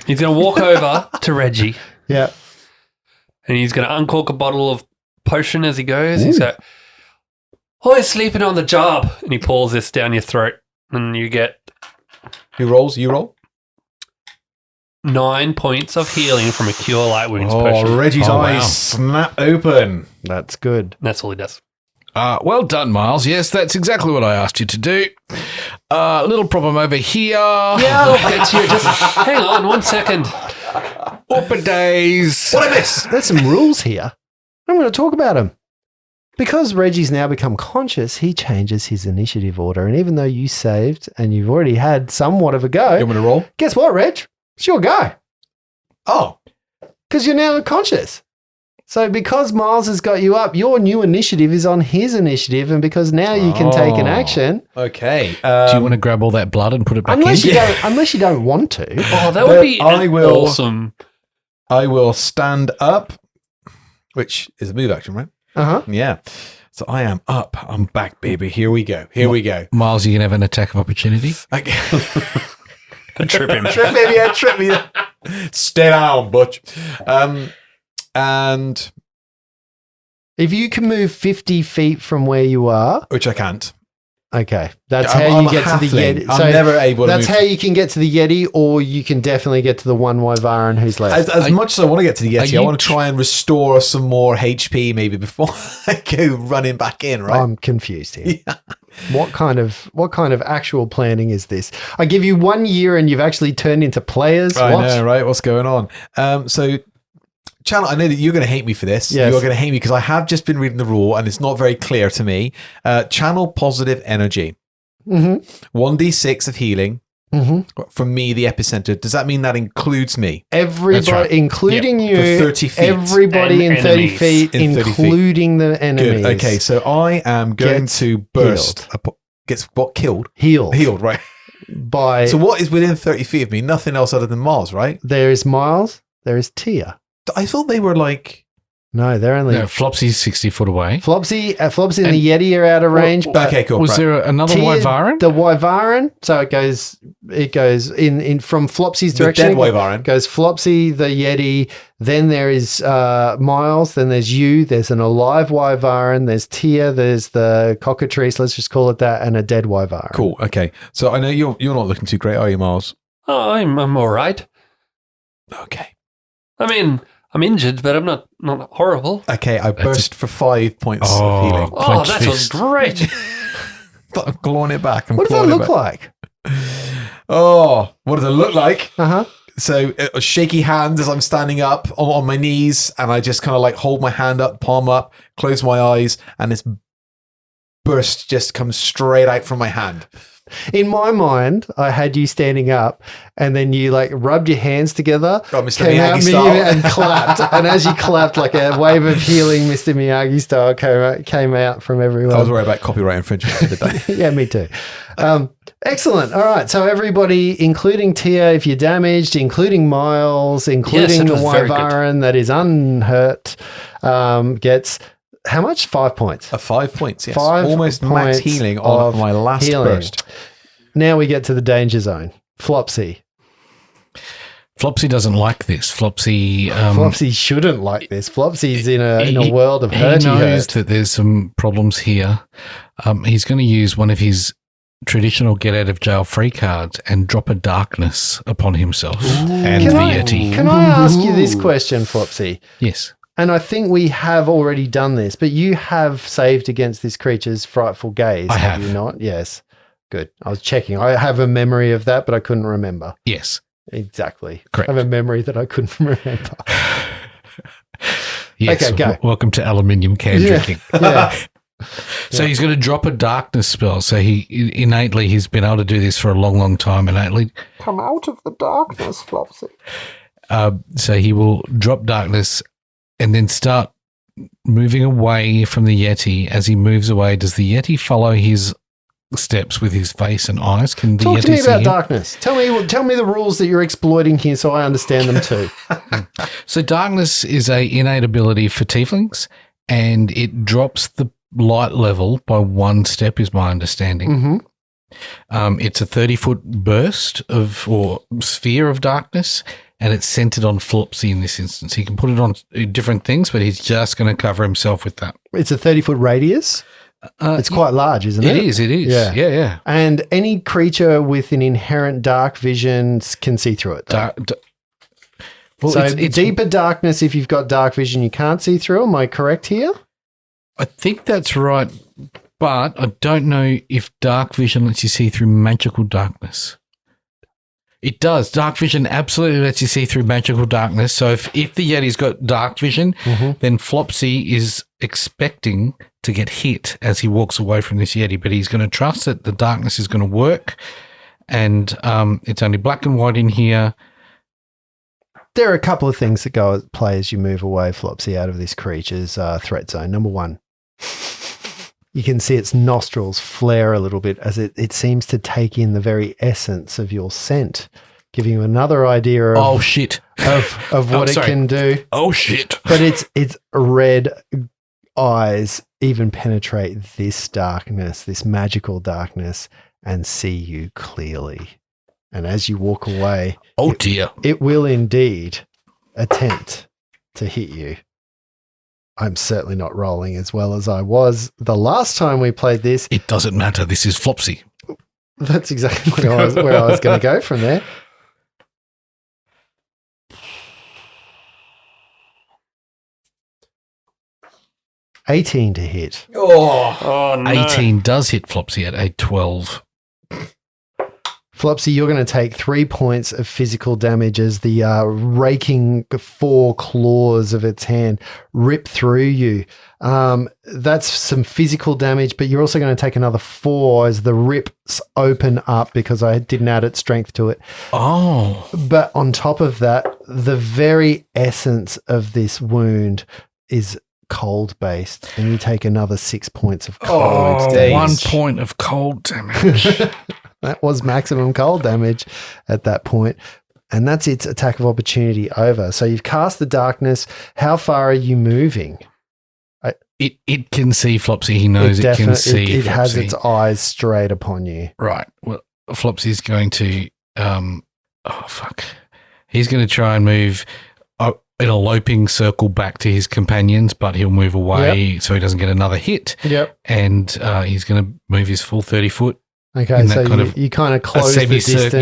he's going to walk over to Reggie Yeah. and he's going to uncork a bottle of potion as he goes. He's like, always sleeping on the job. And he pulls this down your throat and you get Who rolls? You roll? 9 points of healing from a cure light wounds Oh, potion. Reggie's Oh, eyes wow. snap open. That's good. That's all he does. Well done, Myles. Yes, that's exactly what I asked you to do. Little problem over here. Yeah, I'll get to you. Just hang on 1 second. Whooper days. What I miss? There's some rules here. I'm going to talk about them. Because Reggie's now become conscious, he changes his initiative order. And even though you saved and you've already had somewhat of a You go, want me to roll? guess what, Reg? It's your go. Oh. Because you're now conscious. So because Myles has got you up, your new initiative is on his initiative. And because now you can take an Oh. action, Okay. Do you want to grab all that blood and put it back unless in? you don't want to. Oh, that would be I will- awesome. I will stand up, which is a move action, right? Uh-huh. Yeah. So I am up. I'm back, baby. Here we go. Here we go. Myles, you can have an attack of opportunity. Trip him. Trip me, yeah, trip me. Stay down, butch. And If you can move 50 feet from where you are, which I can't. Okay, that's I'm how you a get to the halfling. Yeti. I'm never able to That's move how you can get to the Yeti, or you can definitely get to the one Wyvaren who's left. As much as I want to get to the Yeti, I you want to try and restore some more HP maybe before I go running back in, right? I'm confused here. What kind of actual planning is this? I give you 1 year and you've actually turned into players. I What? know, right? What's going on? So, Channel, I know that you're going to hate me for this. Yes. You're going to hate me because I have just been reading the rule and it's not very clear to me. Channel positive energy. 1d6 of healing. From me, the epicenter. Does that mean that includes me? Everybody, right. including you, For 30 feet. everybody And in 30 enemies. feet, In 30 feet. including the enemies. Good. Okay, so I am going Gets to burst. Gets what? Killed? Healed. Healed, right. By So what is within 30 feet of me? Nothing else other than Myles, right? there is Myles, there is Tia. I thought they were like... No, they're only No, Flopsy's 60 foot away. Flopsy and the Yeti are out of range. But Okay, cool. Was right. there another Tia, Wyvaren? the Wyvaren, so it goes in from Flopsy's The direction. dead Wyvaren. Goes Flopsy, the Yeti. Then there is Myles. Then there's you. There's an alive Wyvaren. There's Tia. There's the Cockatrice. Let's just call it that, and a dead Wyvaren. Cool. Okay. So I know you're not looking too great, are you, Myles? Oh, I'm all right. Okay. I mean, I'm injured, but I'm not horrible. Okay, I burst for 5 points of Oh. healing. Oh, Clenched that was fist. great. But I'm clawing it back. What does that look like? Oh, what does it look like? Uh huh. So shaky hands as I'm standing up on my knees, and I just kind of like hold my hand up, palm up, close my eyes, and this burst just comes straight out from my hand. In my mind, I had you standing up, and then you like rubbed your hands together, Oh, Mr. came out Miyagi style. and clapped. And as you clapped, like a wave of healing, Mr. Miyagi style came out from everyone. I was worried about copyright infringement the other day. Yeah, me too. Excellent. All right. So everybody, including Tia, if you're damaged, including Myles, including it the was very good. Wyvern that is unhurt, gets how much? 5 points. 5 points, yes. 5 Almost max points healing on of my last healing. burst. Now we get to the danger zone. Flopsy. Flopsy doesn't like this. Flopsy. Flopsy shouldn't like this. Flopsy's in a he- world of He hurty knows hurt. that there's some problems here. He's going to use one of his traditional get out of jail free cards and drop a darkness upon himself and the Yeti. Can I ask you this question, Flopsy? Yes. And I think we have already done this, but you have saved against this creature's frightful gaze, I have have. you not? Yes. Good. I was checking. I have a memory of that, but I couldn't remember. Yes. Exactly. Correct. I have a memory that I couldn't remember. Yes. Okay, go. Welcome to aluminium can drinking. Yeah. So he's going to drop a darkness spell. So he's been able to do this for a long, long time innately. Come out of the darkness, Flopsy. So he will drop darkness and then start moving away from the Yeti. As he moves away, does the Yeti follow his steps with his face and eyes? Can the Talk Yeti to me see about him? darkness. Tell me the rules that you're exploiting here so I understand them too. So darkness is a innate ability for tieflings, and it drops the light level by 1 step, is my understanding. It's a 30-foot burst or sphere of darkness, and it's centered on Flopsy in this instance. He can put it on different things, but he's just going to cover himself with that. It's a 30-foot radius. It's quite large, isn't it? It is. Yeah. And any creature with an inherent dark vision can see through it. though. Well, so it's deeper darkness, if you've got dark vision, you can't see through. Am I correct here? I think that's right, but I don't know if dark vision lets you see through magical darkness. It does. Dark vision absolutely lets you see through magical darkness. So if the Yeti's got dark vision, then Flopsy is expecting to get hit as he walks away from this Yeti, but he's going to trust that the darkness is going to work, and it's only black and white in here. There are a couple of things that go at play as you move away, Flopsy, out of this creature's threat zone. Number one, you can see its nostrils flare a little bit as it seems to take in the very essence of your scent, giving you another idea of, Oh, shit. of what it sorry. can do. Oh, shit. But its red eyes even penetrate this darkness, this magical darkness, and see you clearly. And as you walk away, Oh, dear. it will indeed attempt to hit you. I'm certainly not rolling as well as I was the last time we played this. It doesn't matter. This is Flopsy. That's exactly where I was going to go from there. $18 to hit. Oh, no. 18 does hit Flopsy at a 12. Flopsy, you're going to take 3 points of physical damage as the raking 4 claws of its hand rip through you. That's some physical damage, but you're also going to take another 4 as the rips open up because I didn't add its strength to it. Oh. But on top of that, the very essence of this wound is cold based, and you take another 6 points of cold damage. 1 point of cold damage. That was maximum cold damage at that point. And that's its attack of opportunity over. So you've cast the darkness. How far are you moving? It can see Flopsy. He knows it can see It has Flopsy. its eyes straight upon you. Right. Well, Flopsy's going to, he's going to try and move in a loping circle back to his companions, but he'll move away so he doesn't get another hit. Yep. And he's going to move his full 30 foot. Okay, so you kind of close the distance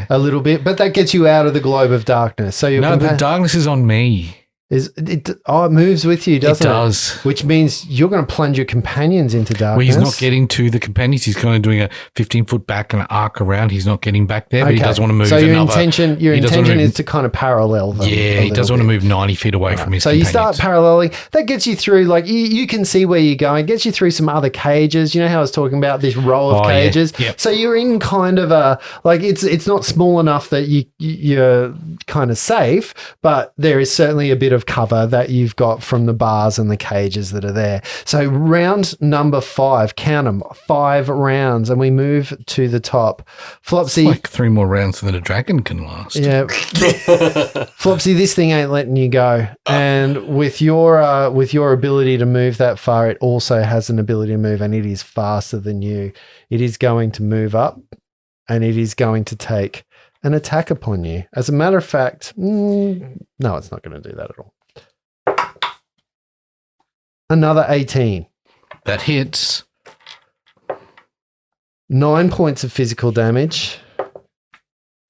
a little bit, but that gets you out of the globe of darkness. So the darkness is on me. It moves with you, doesn't it? It does. Which means you're going to plunge your companions into darkness. Well, he's not getting to the companions. He's kind of doing a 15-foot back and an arc around. He's not getting back there, but he does want to move. So your intention is to kind of parallel them. Yeah, he does want to move 90 feet away from his companions. So you start paralleling. That gets you through, like, you can see where you're going. It gets you through some other cages. You know how I was talking about this row of cages? Yeah. Yep. So you're in kind of a, like, it's not small enough that you're kind of safe, but there is certainly a bit of cover that you've got from the bars and the cages that are there. So round number 5, count them, 5 rounds, and we move to the top. Flopsy, it's like 3 more rounds than a dragon can last. Yeah, Flopsy, this thing ain't letting you go. And with your ability to move that far, it also has an ability to move, and it is faster than you. It is going to move up, and it is going to take an attack upon you. As a matter of fact, no, it's not going to do that at all. Another 18. That hits. 9 points of physical damage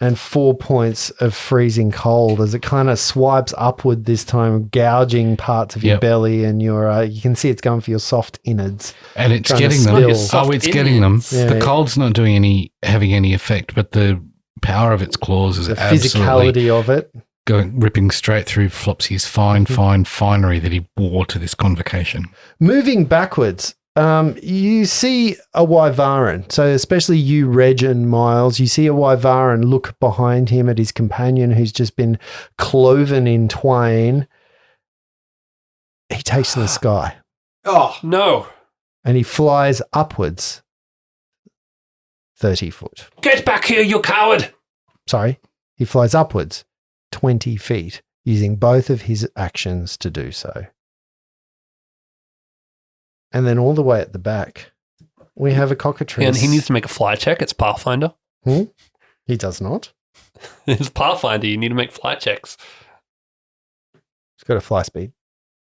and 4 points of freezing cold as it kind of swipes upward this time, gouging parts of your belly, and you can see it's going for your soft innards. And it's getting them. It's getting them. Yeah, the cold's not having any effect, but the power of its claws is the absolutely physicality of it. Ripping straight through Flopsy's fine finery that he wore to this convocation. Moving backwards, you see a Wyvaren. So especially you, Reg and Myles, you see a Wyvaren look behind him at his companion who's just been cloven in twain. He takes to the sky. Oh, no. And he flies upwards 30 foot. Get back here, you coward. Sorry, he flies upwards 20 feet, using both of his actions to do so. And then all the way at the back, we have a cockatrice. And he needs to make a fly check. It's Pathfinder. He does not. It's Pathfinder. You need to make fly checks. He's got a fly speed.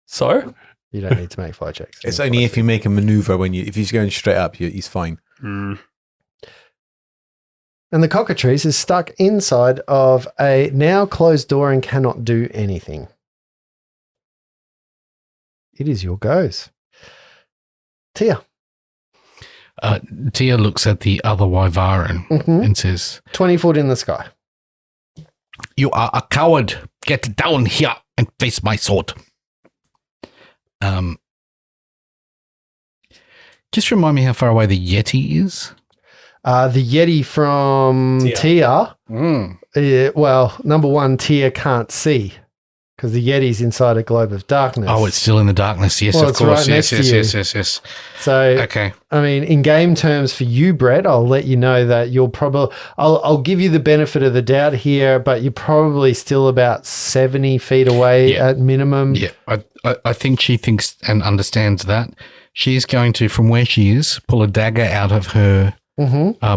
So? You don't need to make fly checks. It's only if you make a maneuver if he's going straight up, he's fine. And the cockatrice is stuck inside of a now closed door and cannot do anything. It is your goes. Tia. Tia looks at the other Wyvaren and says, 20 foot in the sky. "You are a coward. Get down here and face my sword." Just remind me how far away the Yeti is. The Yeti from Tia. Well, number one, Tia can't see because the Yeti's inside a globe of darkness. Oh, it's still in the darkness. Yes, Well, of it's course. right next to you. Yes. So, Okay. I mean, in game terms for you, Brett, I'll let you know that you'll probably, I'll give you the benefit of the doubt here, but you're probably still about 70 feet away at minimum. Yeah, I think she thinks and understands that. She's going to, from where she is, pull a dagger out of her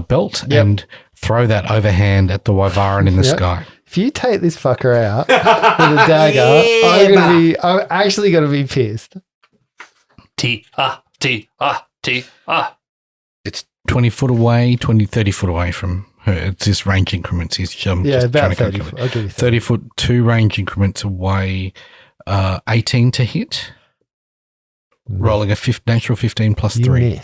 belt and throw that overhand at the Wyvaren in the sky. if you take this fucker out with a dagger, I'm actually going to be pissed. It's 20 foot away, 30 foot away from her. It's just range increments. About 30. I'll give you 30 foot, 2 range increments away, 18 to hit. Rolling a natural 15 plus 3.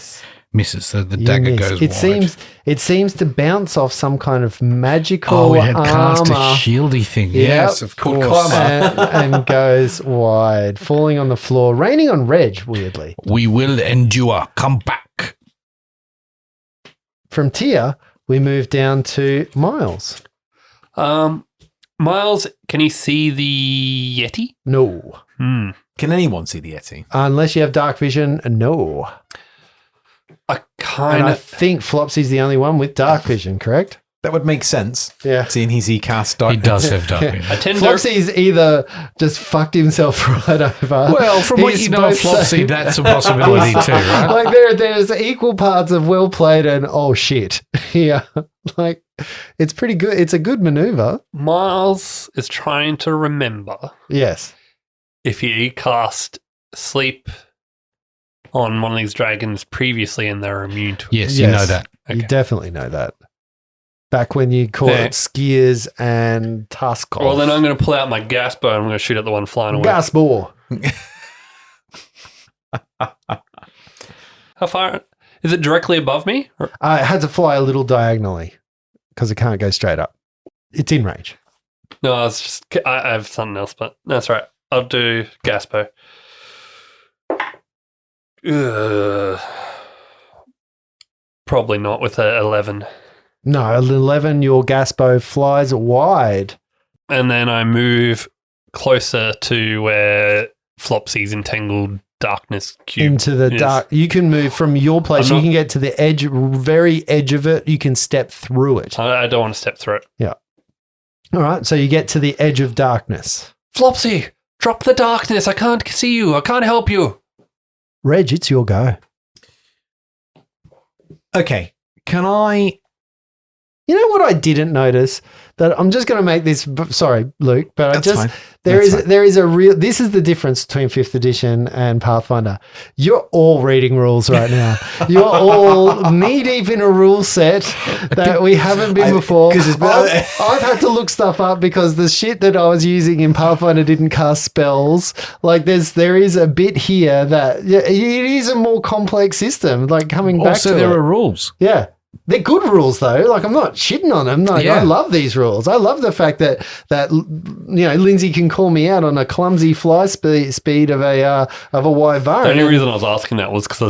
Misses, so the dagger goes wide. It seems to bounce off some kind of magical Oh, it had cast a armor. shieldy thing. Yep. Yes, of course. And goes wide, falling on the floor, raining on Reg, weirdly. We will endure. Come back. From Tia, we move down to Myles. Myles, can you see the Yeti? No. Can anyone see the Yeti? Unless you have dark vision, no. I And kind I of think Flopsy's the only one with dark vision, correct? That would make sense. Yeah. Seeing he cast dark. He does have dark vision. I tend to Flopsy's either just fucked himself right over. Well, from what He's you know of both Flopsy, saying- that's a possibility too, right? Like there's equal parts of well played and oh shit. Yeah. Like it's pretty good. It's a good maneuver. Myles is trying to remember Yes. if he cast sleep on one of these dragons previously and they're immune to it. Yes, you know that. You Okay. definitely know that. Back when you call Yeah. it skiers and tusk off. Well, then I'm going to pull out my gas bow and I'm going to shoot at the one flying away. gas bore. How far? Is it directly above me? Or- It had to fly a little diagonally because it can't go straight up. It's in range. No, I was just. I have something else, but that's right. I'll do gas bow. Probably not with a 11. No, 11, your gas bow flies wide. And then I move closer to where Flopsy's entangled darkness cube Into the is. dark. You can move from your place. I'm You not- can get to the edge, very edge of it. You can step through it. I don't want to step through it. All right. So you get to the edge of darkness. Flopsy, drop the darkness. I can't see you. I can't help you. Reg, it's your go. Okay. Can I? You know what I didn't notice? That I'm just going to make this. Sorry, Luke, but That's fine. there That's fine. is a real. This is the difference between 5th edition and Pathfinder. You're all reading rules right now. You're all knee deep in a rule set that we haven't been before. 'cause it's- I've had to look stuff up because the shit that I was using in Pathfinder didn't cast spells. Like there is a bit here that it is a more complex system. Like coming back Also, to there it. are rules. Yeah. They're good rules though. Like I'm not shitting on them. Like Yeah. I love these rules. I love the fact that Lindsay can call me out on a clumsy fly speed of a Wyvaren. The only reason I was asking that was because I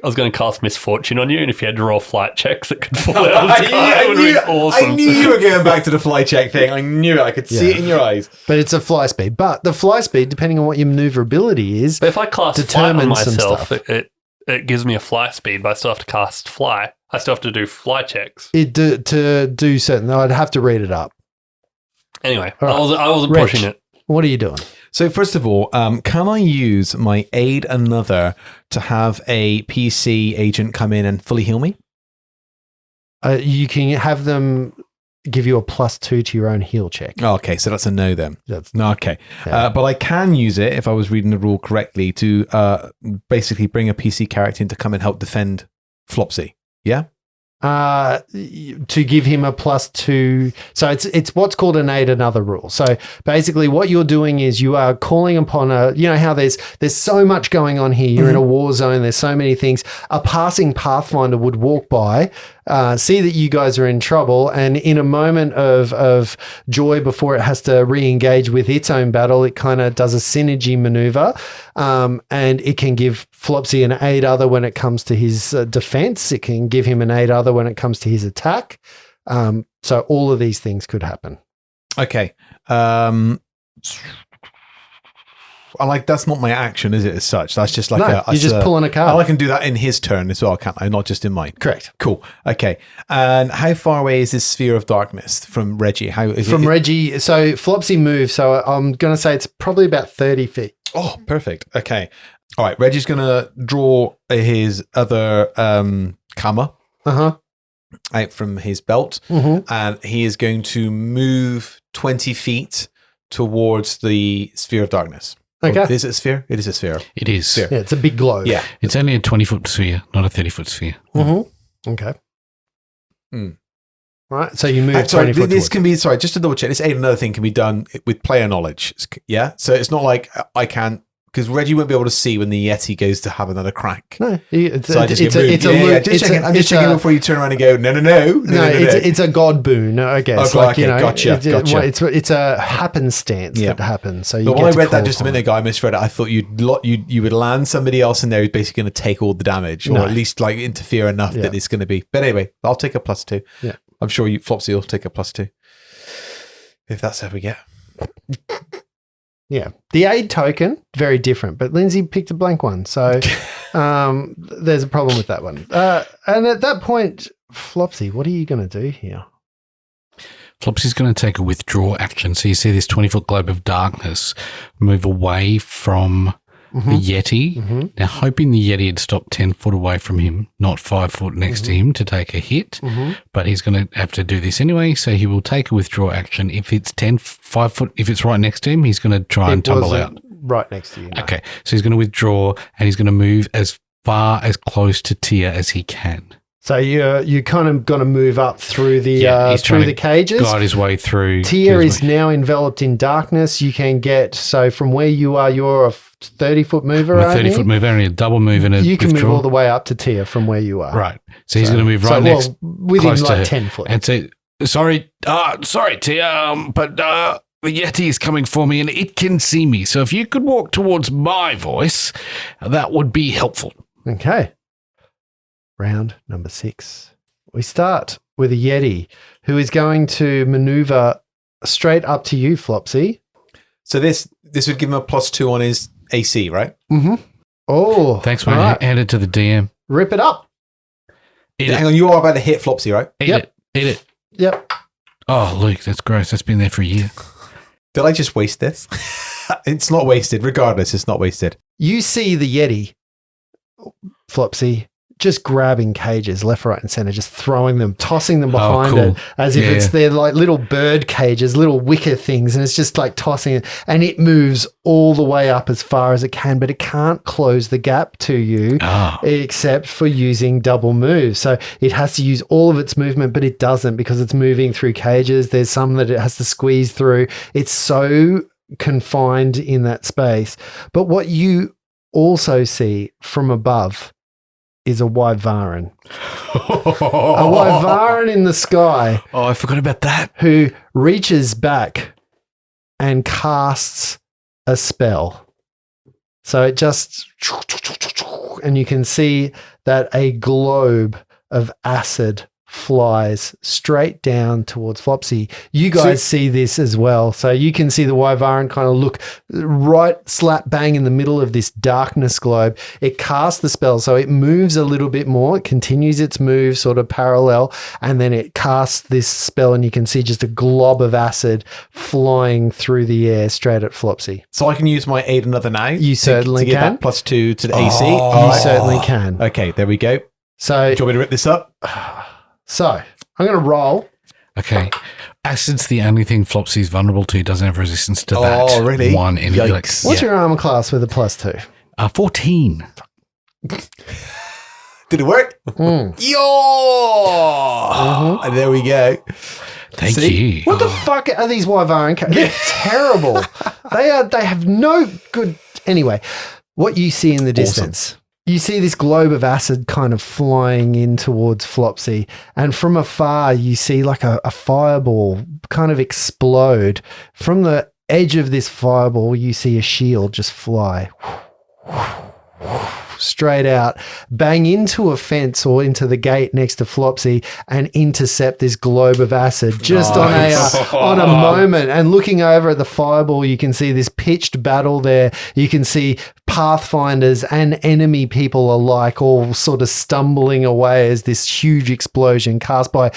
was going to cast Misfortune on you, and if you had to roll flight checks, it could fall out of the sky. It would be awesome. I knew you were going back to the fly check thing. I knew it. I could see it in your eyes. But it's a fly speed. But the fly speed, depending on what your maneuverability is, But if I cast fly on determines some myself, stuff. it gives me a fly speed, but I still have to cast fly. I still have to do fly checks. to do certain. I'd have to read it up. Anyway, All right. I wasn't Reg, pushing it. What are you doing? So first of all, can I use my aid another to have a PC agent come in and fully heal me? You can have them give you a +2 to your own heal check. Oh, okay, so that's a no then. That's No, okay. Yeah. But I can use it, if I was reading the rule correctly, to basically bring a PC character in to come and help defend Flopsy. Yeah? to give him a +2. So it's what's called an aid another rule. So basically what you're doing is you are calling upon how there's so much going on here. You're in a war zone. There's so many things. A passing Pathfinder would walk by, see that you guys are in trouble, and in a moment of joy before it has to re-engage with its own battle, it kind of does a synergy maneuver, and it can give Flopsy an aid other when it comes to his defense. It can give him an aid other when it comes to his attack. So all of these things could happen. Okay. That's not my action, is it, as such? That's just like No, you're just pulling a card. Oh, I can do that in his turn as well, can't I? Not just in mine. Correct. Cool. Okay. And how far away is this sphere of darkness from Reggie? How is From it? Reggie, so Flopsy moves, so I'm going to say it's probably about 30 feet. Oh, perfect. Okay. All right. Reggie's going to draw his other camera. Uh-huh. out from his belt, and he is going to move 20 feet towards the sphere of darkness. Okay. Oh, is it a sphere? It is a sphere. It is. Sphere. Yeah, it's a big globe. Yeah. It's only a 20-foot sphere, not a 30-foot sphere. Okay. Mm. Right. So you move Sorry, 20 foot this towards can be, sorry, just to double check, this ain't another thing can be done with player knowledge. Yeah. So it's not like I can't, because Reggie won't be able to see when the Yeti goes to have another crack. No, it's So I just it's get a moved. it's a Yeah, loop. just checking. I'm just it's checking a- before you turn around and go, no. it's a god boon, I guess. Oh, okay, gotcha. It's a happenstance Yeah. that happens. So you But get when I to read that call just a upon minute ago, I misread it. I thought you would land somebody else in there who's basically going to take all the damage, or No. at least like interfere enough Yeah. that it's going to be. But anyway, I'll take a +2. Yeah. I'm sure Flopsy will take a +2 if that's how we get. Yeah. The aid token, very different, but Lindsay picked a blank one. So there's a problem with that one. And at that point, Flopsy, what are you going to do here? Flopsy's going to take a withdraw action. So you see this 20-foot globe of darkness move away from the Yeti. Now, hoping the Yeti had stopped 10 foot away from him, not 5 foot next to him to take a hit. But he's going to have to do this anyway. So he will take a withdraw action. If it's 5 foot, if it's right next to him, he's going to try and tumble out. Right next to you. No. Okay. So he's going to withdraw and he's going to move as far as close to Tia as he can. So you're kind of going to move up through the he's through trying the to cages. Guide his way through. Tia is now enveloped in darkness. You can get, so from where you are, you're a 30-foot mover, a aren't you? 30-foot move, only a double move and a You can withdraw. move all the way up to Tia from where you are. Right. So he's going to move right next, within close to like her. 10 foot. and say, sorry, Tia, but the Yeti is coming for me and it can see me. So if you could walk towards my voice, that would be helpful. Okay. Round number 6. We start with a Yeti who is going to maneuver straight up to you, Flopsy. So this would give him a +2 on his AC, right? Oh. Thanks, all mate. right. Hand it to the DM. Rip it up. Eat Hang it. on, you are about to hit Flopsy, right? Eat Yep. it. Eat it. Yep. Oh, Luke, that's gross. That's been there for a year. Did I just waste this? It's not wasted. Regardless, it's not wasted. You see the Yeti, Flopsy, just grabbing cages left, right, and center, just throwing them, tossing them behind cool. it as if Yeah. it's their like little bird cages, little wicker things, and it's just like tossing it, and it moves all the way up as far as it can, but it can't close the gap to you Ah. except for using double moves. So it has to use all of its movement, but it doesn't because it's moving through cages. There's some that it has to squeeze through. It's so confined in that space. But what you also see from above is a Wyvaren. A Wyvaren in the sky Oh, I forgot about that. who reaches back and casts a spell. So it just, and you can see that a globe of acid flies straight down towards Flopsy. You guys see this as well. So you can see the Wyvaren kind of look right slap bang in the middle of this darkness globe. It casts the spell, so it moves a little bit more. It continues its move sort of parallel, and then it casts this spell, and you can see just a glob of acid flying through the air straight at Flopsy. So I can use my aid another now. You certainly to get can. that +2 to the AC. You certainly can. Okay, there we go. So, Do you want me to rip this up? I'm going to roll. Okay. Acid's the only thing Flopsy's vulnerable to. Doesn't have resistance to that. Oh, really? One. And you're like, Yikes. What's your armor class with a +2? 14. Did it work? Yo! And there we go. Thank See? you. What the fuck are these Wyvaren? They're terrible. They have no good. Anyway, what you see in the distance, you see this globe of acid kind of flying in towards Flopsy, and from afar you see like a fireball kind of explode. From the edge of this fireball, you see a shield just fly straight out, bang into a fence or into the gate next to Flopsy and intercept this globe of acid just on a moment. And looking over at the fireball, you can see this pitched battle there. You can see pathfinders and enemy people alike all sort of stumbling away as this huge explosion cast by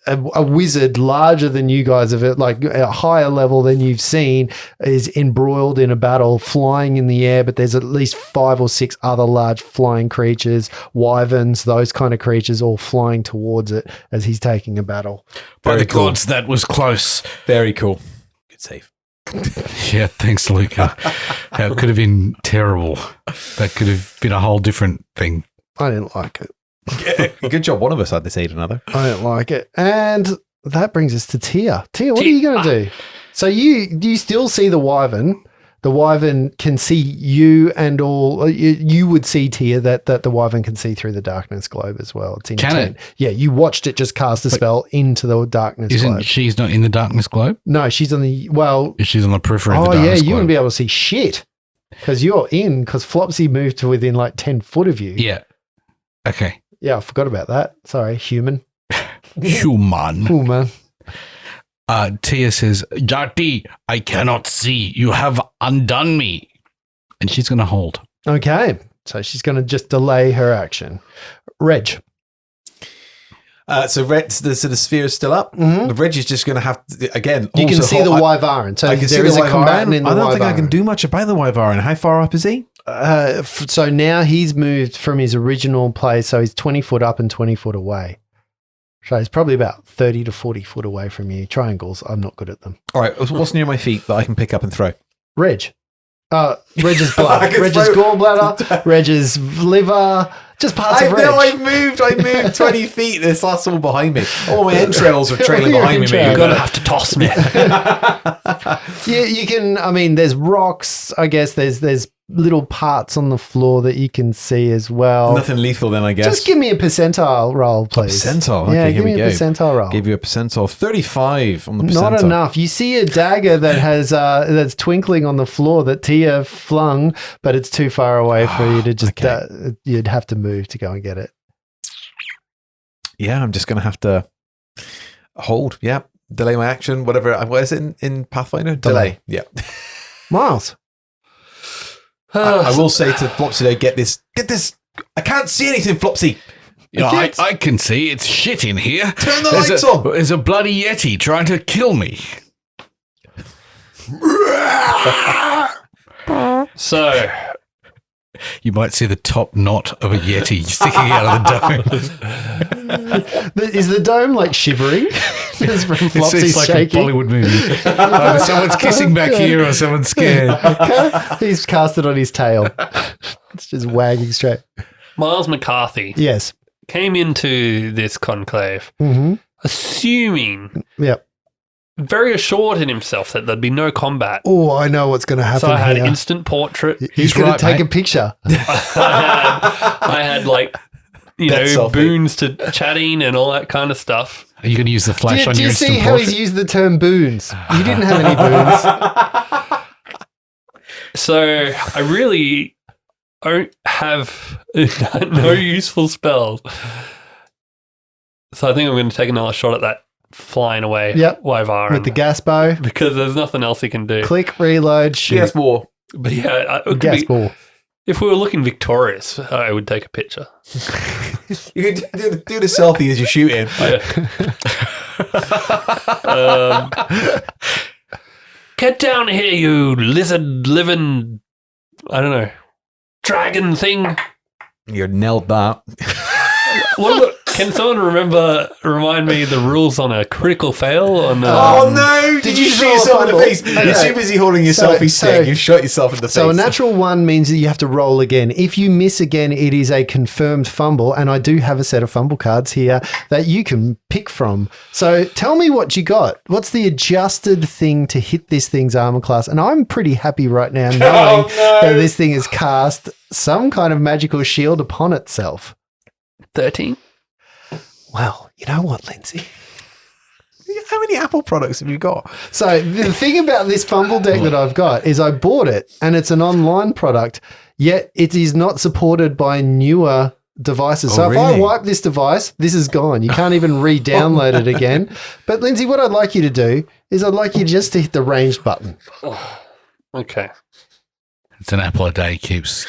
a wizard larger than you guys have, like a higher level than you've seen, is embroiled in a battle, flying in the air, but there's at least 5 or 6 other large flying creatures, wyverns, those kind of creatures all flying towards it as he's taking a battle. By the gods, that was close. Very cool. Good save. Yeah, thanks, Luca. That could have been terrible. That could have been a whole different thing. I didn't like it. Good job. One of us had to say another. I don't like it. And that brings us to Tia. Tia, what are you going to do? So you still see the wyvern. The wyvern can see you and all. You would see, Tia, that the wyvern can see through the darkness globe as well. It's Can it? Yeah, you watched it just cast a spell into the darkness globe. She's not in the darkness globe? No, she's on the, well. She's on the periphery of the Oh, darkness yeah, globe. you wouldn't be able to see shit because you're in, because Flopsy moved to within like 10 foot of you. Yeah. Okay. Yeah, I forgot about that. Sorry, human. Human. Human. Tia says, Yeti, I cannot see. You have undone me. And she's going to hold. Okay, so she's going to just delay her action. Reg. So Red, the sphere is still up. Mhm. The Reg is just going to have to, again. You can also see the hold- Wyvaren. So I can see there is the a combatant Wyvaren. in the I don't think I Wyvaren. can do much about the Wyvaren. How far up is he? So now he's moved from his original place. So he's 20 foot up and 20 foot away. So he's probably about 30 to 40 foot away from you. Triangles, I'm not good at them. All right. What's near my feet that I can pick up and throw? Reg. Reg's blood. I can Reg's throw- gallbladder. Reg's liver. Just parts of Reg. I moved 20 feet. That's all behind me. All my entrails are trailing Your behind me. entrails. You're You're going to have to toss me. Yeah, you can. I mean, there's rocks. I guess there's little parts on the floor that you can see as well. Nothing lethal then, I guess. Just give me a percentile roll, please. Percentile? Yeah, Okay, give here we me a go. percentile roll. Gave you a percentile. 35 on the percentile. Not enough. You see a dagger that has that's twinkling on the floor that Tia flung, but it's too far away for you to just. Okay. You'd have to move to go and get it. Yeah, I'm just going to have to hold. Yeah. Delay my action. Whatever. What is it in Pathfinder? Delay. Yeah. Myles. I will say to Flopsy, though, get this. I can't see anything, Flopsy. Yeah, I can see. It's shit in here. Turn the lights on. There's a bloody Yeti trying to kill me. So, You might see the top knot of a Yeti sticking out of the dome. Is the dome like shivering? Just from Flopsy It's like shaking. a Bollywood movie. Either someone's kissing back here or someone's scared. He's cast it on his tail. It's just wagging straight. Myles McCarthy Yes. came into this conclave Mm-hmm. assuming, Yep. very assured in himself that there'd be no combat. Oh, I know what's going to happen So I had here. instant portrait. He's going right, to take mate. a picture. I had like, That selfie. boons to chatting and all that kind of stuff. Are you going to use the Do flash you, on do your you see instant how portrait? he's used the term boons? You didn't have any boons. So I really don't have no useful spells. So I think I'm going to take another shot at that flying away Yep. Wyvaren. With the gas bow. because there's nothing else he can do. Click, reload, shoot. Yes, more. But yeah, it could Gas be- ball. if we were looking victorious, I would take a picture. You can do the selfie as you're shooting. Get down here, you lizard living, I don't know, dragon thing. You nailed that. Can someone remind me the rules on a critical fail? On Oh no! Did you you shoot draw a yourself in the fumble? face? Okay. You're too busy holding your So- selfie so- stick. You've shot yourself in the face. So a natural one means that you have to roll again. If you miss again, it is a confirmed fumble. And I do have a set of fumble cards here that you can pick from. So tell me what you got. What's the adjusted thing to hit this thing's armor class? And I'm pretty happy right now knowing that this thing has cast some kind of magical shield upon itself. 13. Well, you know what, Lindsay? How many Apple products have you got? So the thing about this fumble deck that I've got is I bought it and it's an online product, yet it is not supported by newer devices. Oh, So if I really? wipe this device, this is gone. You can't even re-download it again. But Lindsay, what I'd like you to do is I'd like you just to hit the ranged button. Okay. It's an apple a day keeps.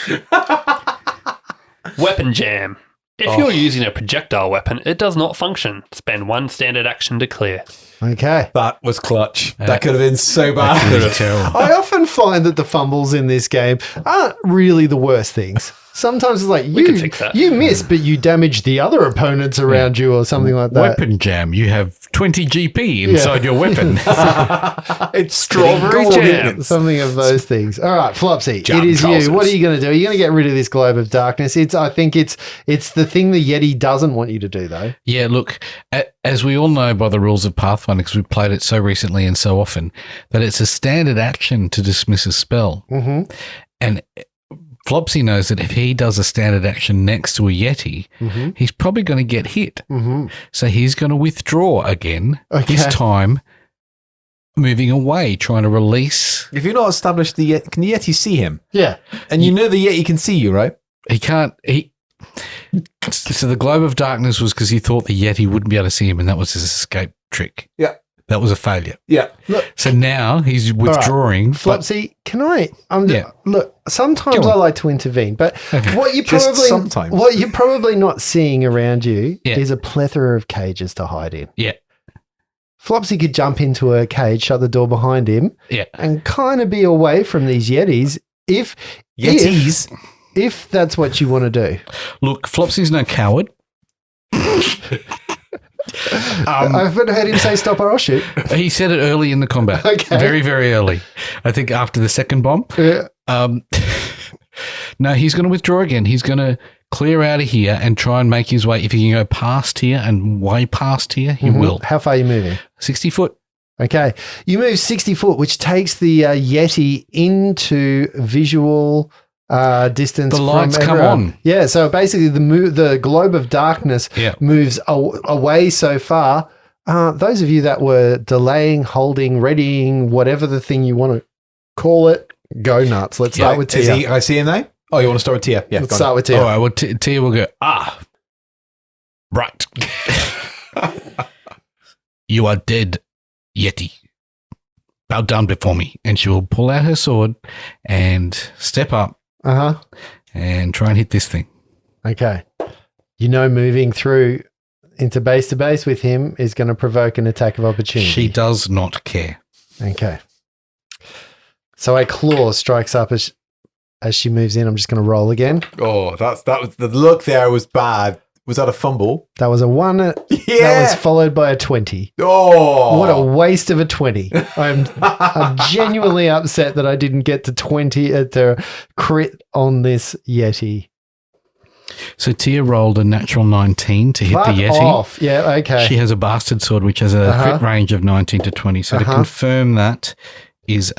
Weapon jam. If you're using a projectile weapon, it does not function. Spend one standard action to clear. Okay. That was clutch. That could have been so bad. Really terrible. I often find that the fumbles in this game aren't really the worst things. Sometimes it's like can fix that. you miss, but you damage the other opponents around you or something like that. Weapon jam. You have 20 GP inside your weapon. It's strawberry Gold jam. jam. Something of those things. All right, Flopsy, Jam it is trousers. you. What are you going to do? Are you going to get rid of this globe of darkness? I think it's the thing the Yeti doesn't want you to do, though. Yeah, look, as we all know by the rules of Pathfinder, because we've played it so recently and so often, that it's a standard action to dismiss a spell. Mm-hmm. And Flopsy knows that if he does a standard action next to a Yeti, he's probably going to get hit. Mm-hmm. So he's going to withdraw again, Okay. this time moving away, trying to release. If you're not established, can the Yeti see him? Yeah. And you know the Yeti can see you, right? He can't. So the globe of darkness was because he thought the Yeti wouldn't be able to see him, and that was his escape trick. Yeah. That was a failure. Yeah. So now he's withdrawing. but- Flopsy, can I? Yeah. Look, sometimes Go on. I like to intervene, but Okay. what you Just probably sometimes. what you're probably not seeing around you Yeah. is a plethora of cages to hide in. Yeah. Flopsy could jump into a cage, shut the door behind him, Yeah. and kind of be away from these Yetis if Yetis. if that's what you want to do. Look, Flopsy's no coward. I've heard him say stop or I'll shoot. He said it early in the combat. Okay. Very, very early. I think after the second bomb. Yeah. No, he's going to withdraw again. He's going to clear out of here and try and make his way. If he can go past here and way past here, he will. How far are you moving? 60 foot. Okay. You move 60 foot, which takes the Yeti into visual distance. The lights from come everyone. on. Yeah. So basically, the globe of darkness Yeah. moves away so far. Those of you that were delaying, holding, readying, whatever the thing you want to call it, go nuts. Let's start with Is Tia. I see him now? Oh, you want to start with Tia? Yeah. Let's go on. start with Tia. All right. Well, Tia will go, right. You are dead, Yeti. Bow down before me. And she will pull out her sword and step up and try and hit this thing. Okay. Moving through into base to base with him is going to provoke an attack of opportunity. She does not care. Okay. So a claw strikes up as she moves in. I'm just going to roll again. Oh, that was the look there was bad. Was that a fumble? That was a 1. Yeah. That was followed by a 20. Oh. What a waste of a 20. I'm genuinely upset that I didn't get to 20 to crit on this Yeti. So Tia rolled a natural 19 to hit Fuck the Yeti. off. Yeah, okay. She has a bastard sword, which has a crit range of 19 to 20. So to confirm that is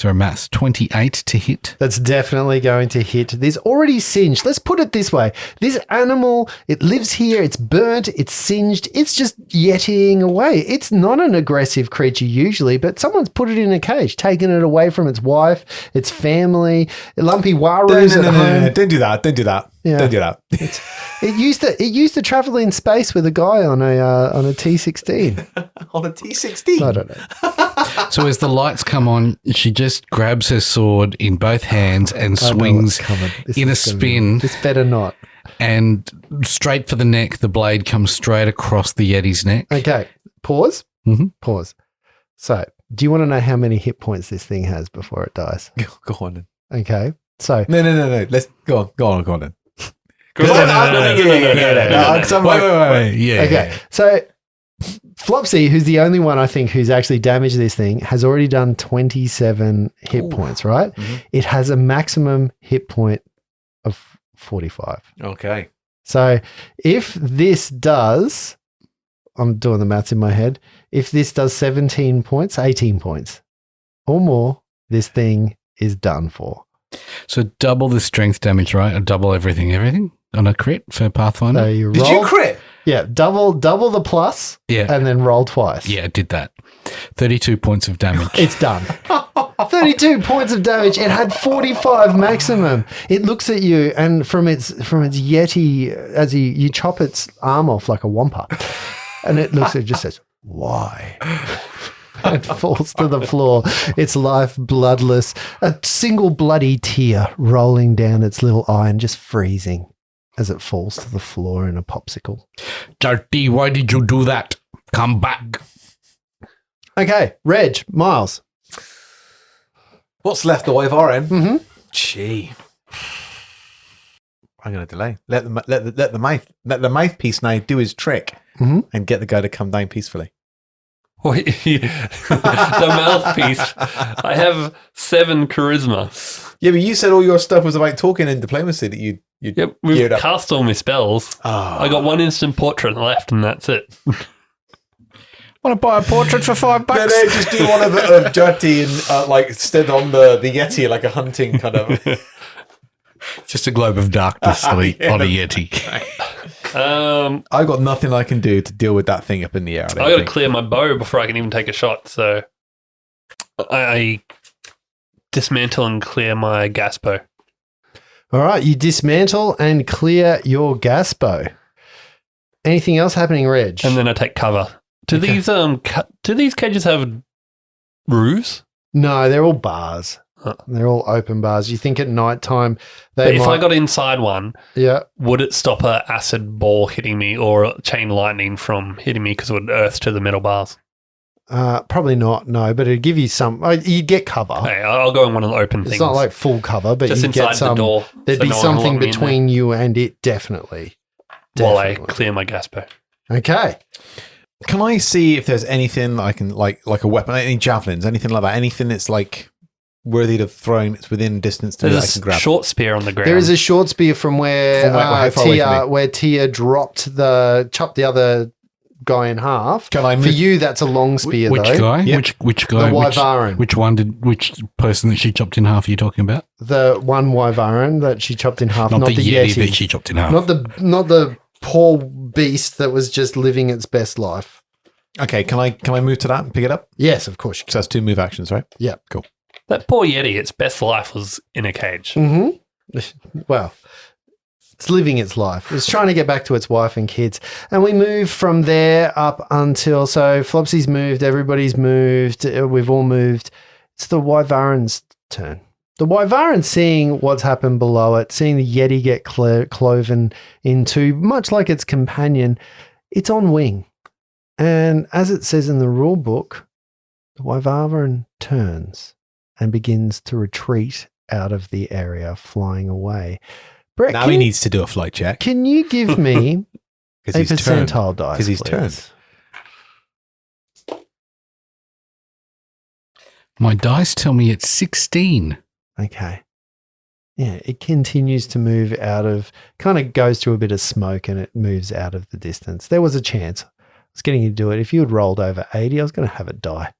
maths, 28 to hit. That's definitely going to hit. This already singed. Let's put it this way. This animal, it lives here. It's burnt. It's singed. It's just yetiing away. It's not an aggressive creature usually, but someone's put it in a cage, taken it away from its wife, its family, lumpy warus at home. No. Don't do that. Don't do that. Yeah. Don't do that. It used to travel in space with a guy on a T-16. On a T-16. I don't know. So as the lights come on, she just grabs her sword in both hands and I know what's swings coming. This in a is gonna spin. This better not. And straight for the neck. The blade comes straight across the Yeti's neck. Okay. Pause. Mhm. Pause. So, do you want to know how many hit points this thing has before it dies? Go on then. Okay. So, No. Let's go on then. Wait. Yeah. okay. So, Flopsy, who's the only one I think who's actually damaged this thing, has already done 27 hit points, right? Mhm. It has a maximum hit point of 45. Okay. So, if this does, I'm doing the maths in my head, if this does 17 points, 18 points or more, this thing is done for. So double the strength damage, right? Or double everything on a crit for Pathfinder. So you roll, Did you crit? Yeah, double the plus Yeah. and then roll twice. Yeah, it did that. 32 points of damage. It's done. 32 points of damage. It had 45 maximum. It looks at you and from its Yeti, as you chop its arm off like a wampa, and it looks at it, just says, "Why?" and falls to the floor, its life bloodless, a single bloody tear rolling down its little eye and just freezing as it falls to the floor in a popsicle. Dirty, why did you do that? Come back. Okay, Reg, Myles. What's left the Wyvaren? Mm-hmm. Gee. I'm going to delay. Let the mouthpiece now do his trick and get the guy to come down peacefully. Wait, the mouthpiece. I have 7 charisma. Yeah, but you said all your stuff was about talking and diplomacy that you Yep, we've cast all my spells. I got 1 instant portrait left, and that's it. Want to buy a portrait for $5? No, just do one of Yeti and like stood on the Yeti like a hunting kind of. Just a globe of darkness on a Yeti. I got nothing I can do to deal with that thing up in the air. I got to clear my bow before I can even take a shot, so I dismantle and clear my gas bow. All right, you dismantle and clear your gas bow. Anything else happening, Reg? And then I take cover. Do these cages have roofs? No, they're all bars. Huh. They're all open bars. You think at night time But if I got inside one, yeah, would it stop an acid ball hitting me or a chain lightning from hitting me because it would earth to the metal bars? probably not. No, but it'd give you some. You'd get cover. Hey, I'll go in one of the open things. It's not like full cover, but just you inside get some. the door. There'd so be no one can something lock me in between you and it, definitely. there while I clear my gas bow. Okay. Can I see if there's anything I can like a weapon, any javelins, anything like that, anything that's like worthy of throwing? It's within distance to me. I There's can a grab. short spear on the ground. There is a short spear from where how far away from me? Tia chopped the other guy in half. Can I For move? you, that's a long spear, Which though. guy? Yep. Which guy? The Wyvaren. Which person that she chopped in half are you talking about? The one Wyvaren that she chopped in half, not the Yeti Yeti. that she chopped in half. Not the poor beast that was just living its best life. Okay, can I move to that and pick it up? Yes, of course. So that's 2 move actions, right? Yeah. Cool. That poor Yeti, its best life was in a cage. Mm-hmm. Well, it's living its life. It's trying to get back to its wife and kids. And we move from there up until, so Flopsy's moved, everybody's moved, we've all moved. It's the Wyvaren's turn. The Wyvaren, seeing what's happened below it, seeing the Yeti get cloven into, much like its companion, it's on wing. And as it says in the rule book, the Wyvaren turns and begins to retreat out of the area, flying away. Brett, Now he needs to do a flight check can you give me a because he's turned. percentile die? Because he's turned. My dice tell me it's 16. Okay. Yeah, it continues to move out of, kind of goes through a bit of smoke and it moves out of the distance. There was a chance. I was getting you to do it. If you had rolled over 80, I was going to have it die.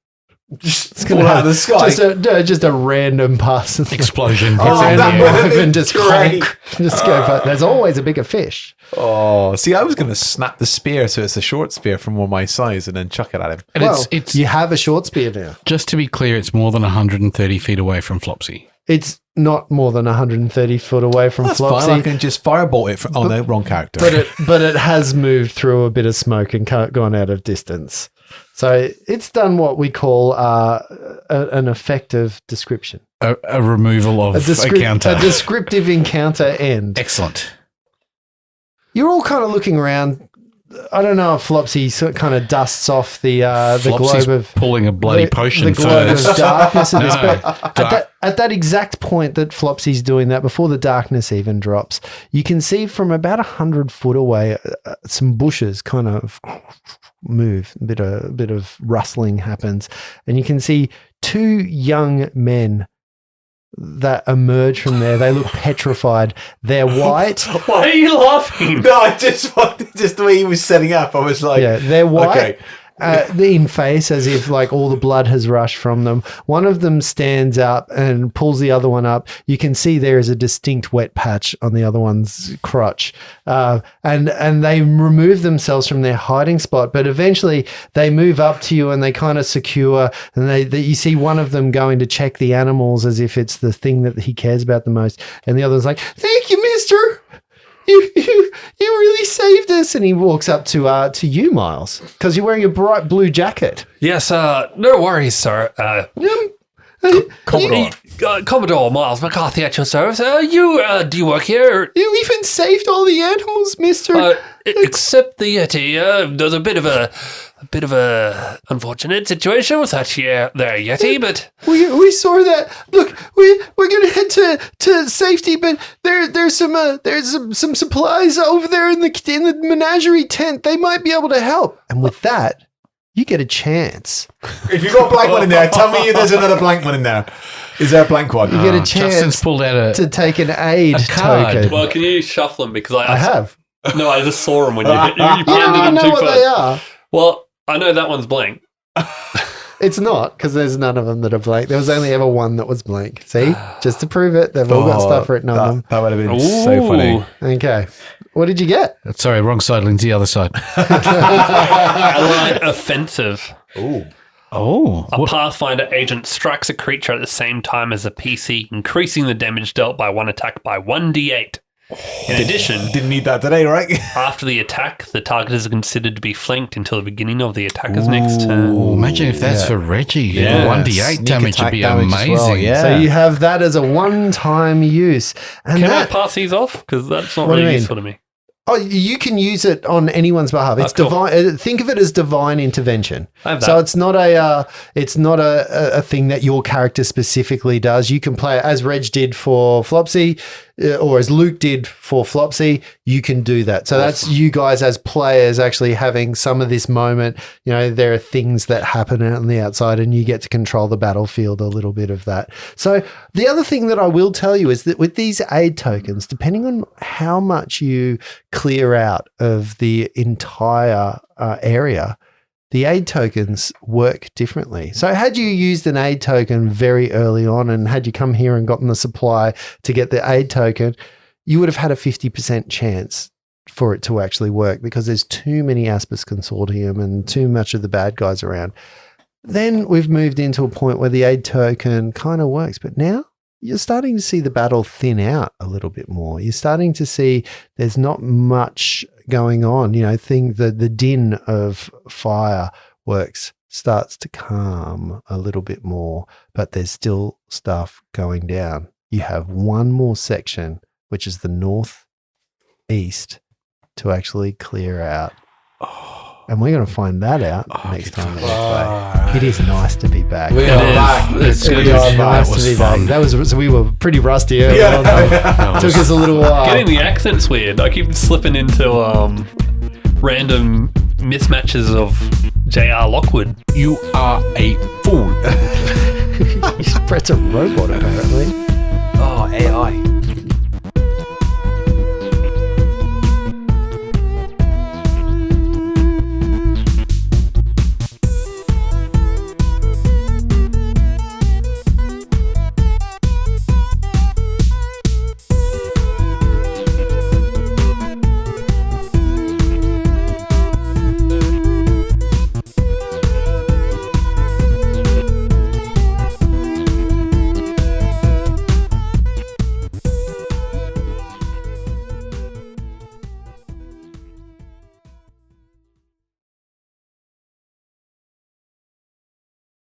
It's going to out of the sky. Just a random pass. Explosion. Random that would have and been just great. conk. Just go. But there's always a bigger fish. Oh, see, I was going to snap the spear so it's a short spear from one my size and then chuck it at him. And Well, it's you have a short spear now. just to be clear, it's more than 130 feet away from Flopsy. It's not more than 130 foot away from That's Flopsy. fine. I can just firebolt it. Oh, no, wrong character. but it has moved through a bit of smoke and gone out of distance. So it's done what we call an effective description. A removal of a counter. A descriptive encounter end. Excellent. You're all kind of looking around. I don't know if Flopsy sort of kind of dusts off the Flopsy's globe of pulling a bloody potion the globe first. of darkness at this No. point. At that exact point that Flopsy's doing that, before the darkness even drops, you can see from about 100 foot away some bushes kind of move. A bit of rustling happens, and you can see 2 young men that emerge from there. They look petrified. They're white. Why are you laughing? No, I just the way he was setting up. I was like, Yeah, they're white. Okay. In face, as if like all the blood has rushed from them. One of them stands up and pulls the other one up. You can see there is a distinct wet patch on the other one's crotch, and they remove themselves from their hiding spot. But eventually, they move up to you and they kind of secure. And you see one of them going to check the animals as if it's the thing that he cares about the most, and the other's like, "Thank you, Mister. You really saved us." And he walks up to you, Myles, because you're wearing a bright blue jacket. Yes, no worries, sir. Commodore Myles McCarthy at your service. Do you work here? You even saved all the animals, mister. Except the Yeti. There's a bit of a a bit of a unfortunate situation with that there, Yeti, but We saw that. Look, we're gonna head to safety, but there's some supplies over there in the menagerie tent. They might be able to help. And with that, you get a chance. If you've got a blank one in there, tell me if there's another blank one in there. Is there a blank one? You get a Justin's chance pulled out to take an aid card. token. well, can you shuffle them? Because I have. No, I just saw them when you You pounded don't even them know too what fast. they are. Well, I know that one's blank. It's not, because there's none of them that are blank. There was only ever one that was blank. See? Just to prove it, they've all got stuff written on them. That would have been so funny. Okay. What did you get? Sorry, wrong side, Lindsay, other side. Allied offensive. Oh. A Pathfinder agent strikes a creature at the same time as a PC, increasing the damage dealt by one attack by 1d8. In addition, Didn't need that today, right? after the attack, the target is considered to be flanked until the beginning of the attacker's next turn. Oh, imagine if that's for Reggie. Yeah. 1d8 Sneak damage would attack be damage as amazing. well, yeah. So you have that as a one-time use. And Can I that, pass these off? Because that's not What do you really mean? useful to me. oh, you can use it on anyone's behalf. It's cool. divine. Think of it as divine intervention. I have that. So it's not a thing that your character specifically does. You can play it as Reg did for Flopsy, or as Luke did for Flopsy. You can do that. So that's you guys as players actually having some of this moment. You know, there are things that happen on the outside, and you get to control the battlefield a little bit of that. So the other thing that I will tell you is that with these aid tokens, depending on how much you clear out of the entire area, the aid tokens work differently. So had you used an aid token very early on and had you come here and gotten the supply to get the aid token, you would have had a 50% chance for it to actually work because there's too many Aspis Consortium and too much of the bad guys around. Then we've moved into a point where the aid token kind of works, but now you're starting to see the battle thin out a little bit more. You're starting to see there's not much going on. You know, the din of fireworks starts to calm a little bit more, but there's still stuff going down. You have one more section, which is the northeast, to actually clear out. And we're going to find that out next time we play. It is nice to be back. We are back. It's It good. is nice That was to be fun. back. So we were pretty rusty early on. Took us a little while. Getting the accent's weird. I keep slipping into random mismatches of J.R. Lockwood. You are a fool. Brett's a robot, apparently. Oh, AI.